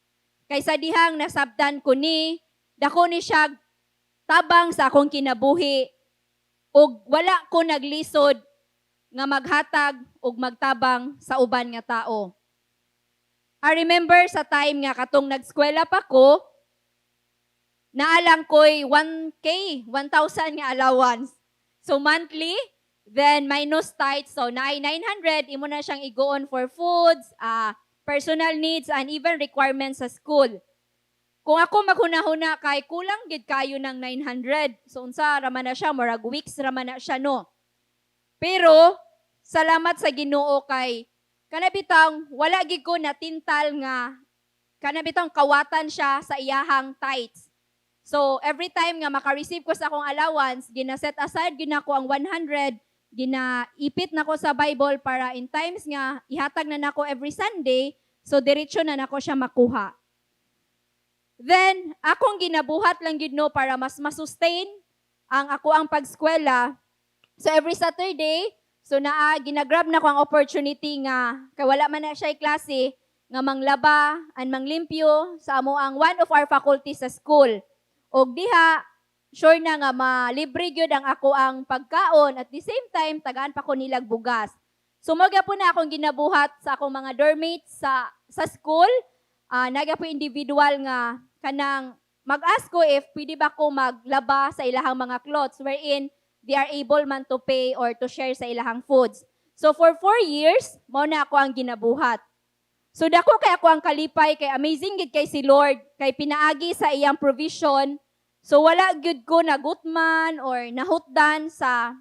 Kaysa dihang nasabdan ko ni dako ni siya tabang sa akong kinabuhi ug wala ko naglisod nga maghatag ug magtabang sa uban nga tao. I remember sa time nga katong nag-eskwela pa ko, naalang ko'y 1,000 nga allowance. So monthly, then minus tithes. So na 900, imo na siyang igoon for foods, personal needs, and even requirements sa school. Kung ako maghuna-huna kay kulang gid kayo ng 900. So unsa raman na siya, murag weeks raman na siya no. Pero salamat sa Ginoo kay kanabitang wala gid ko natintal nga kanabitang kawatan siya sa iyahang tithes. So every time nga maka-receive ko sa akong allowance, gina-set aside gid nako ang 100, ginaipit nako sa Bible para in times nga ihatag na nako every Sunday, so diretso na nako siya makuha. Then akong ginabuhat lang gid no para mas masustain ang ako ang pag-eskwela. So every Saturday, so ginagrab na ko ang opportunity nga kay wala man na siya klase nga manglaba and manglimpyo sa amo ang one of our faculties sa school. Og diha sure na nga malibre gyud ang ako ang pagkaon at the same time tagaan pa ko nilag bugas. So magya po na akong ginabuhat sa akong mga dormmates sa school. Naga po individual nga kanang mag-ask ko if pwede ba ko maglaba sa ilahang mga clothes wherein they are able man to pay or to share sa ilahang foods. So for 4 years, mao na ako ang ginabuhat. So dako kay ako ang kalipay, kay amazing gid kay si Lord, kay pinaagi sa iyang provision. So wala gud ko nagutman or nahutdan sa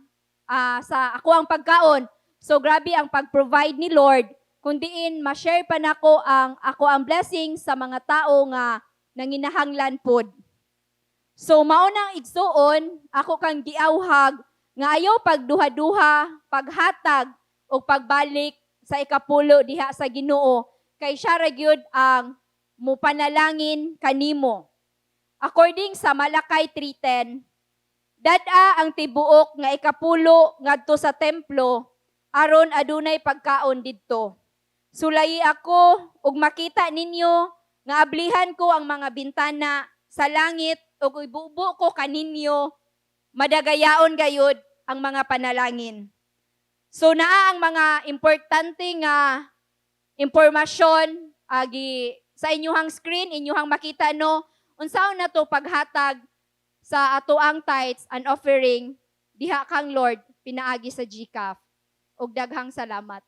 ako ang pagkaon. So grabe ang pag-provide ni Lord, kundiin ma-share pa nako ang ako ang blessing sa mga tao nga nanginahanglan pod. So maunang igsuon, ako kang giawhag nga ayaw pagduha-duha, paghatag o pagbalik sa ikapulo diha sa Ginoo kay siya ra gyud ang mupanalangin kanimo. According sa Malakay 3:10, dad-a ang tibuok nga ikapulo ngadto sa templo aron adunay pagkaon didto. Sulayi ako ug makita ninyo nga ablihan ko ang mga bintana sa langit ug ibubo ko kaninyo, madagayaon gayud ang mga panalangin. So naa ang mga importante nga impormasyon sa inyuhang screen, inyuhang makita no, unsaon na to paghatag sa atoang tithes and offering diha kang Lord pinaagi sa GCAF. Ug daghang salamat.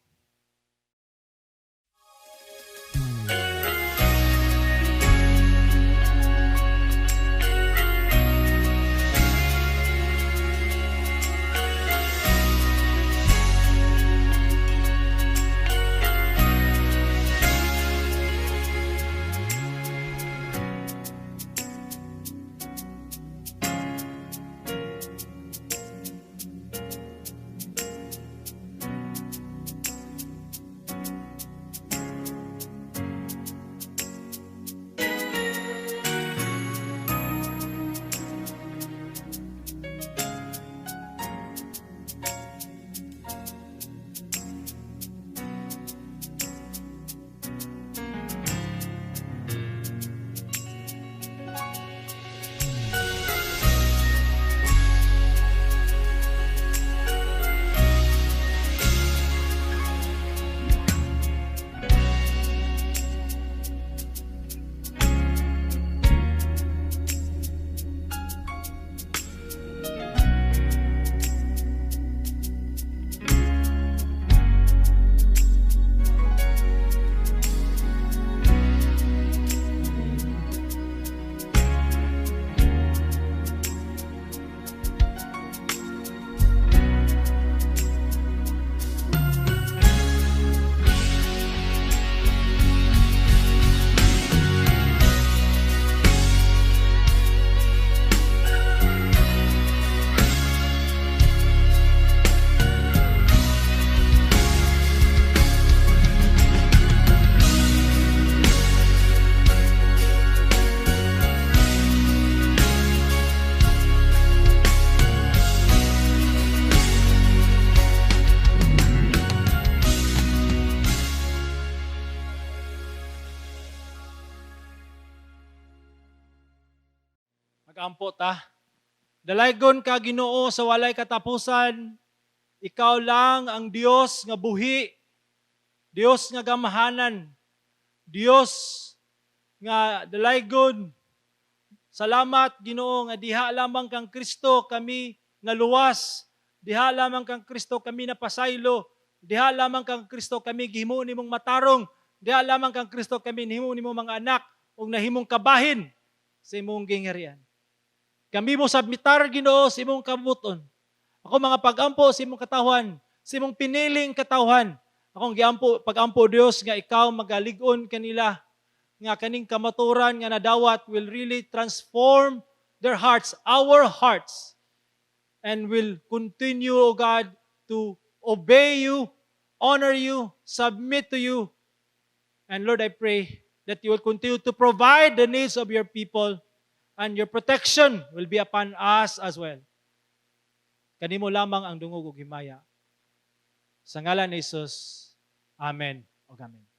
Mag-ampo ta. Dalaygon ka Ginoo sa walay katapusan. Ikaw lang ang Dios nga buhi. Dios nga gamahanan. Dios nga dalaygon. Salamat Ginoo nga diha lamang kang Kristo kami nga luwas. Diha lamang kang Kristo kami napasaylo. Diha lamang kang Kristo kami gihimo nimong matarong. Diha lamang kang Kristo kami nihimo nimong mga anak ug nahimong kabahin sa imong gingharian. Kami mo submitar Ginoo sa imong kabuton. Ako mga pagampo sa imong katawhan, sa imong piniling katawhan. Akong pagampo Dios nga ikaw magalig-on kanila nga kaning kamaturan nga nadawat will really transform their hearts, our hearts, and will continue, O God, to obey you, honor you, submit to you. And Lord, I pray that you will continue to provide the needs of your people and your protection will be upon us as well. Kanimo lamang ang dungog ug himaya. Sa ngalan ni Jesus, Amen o Amen.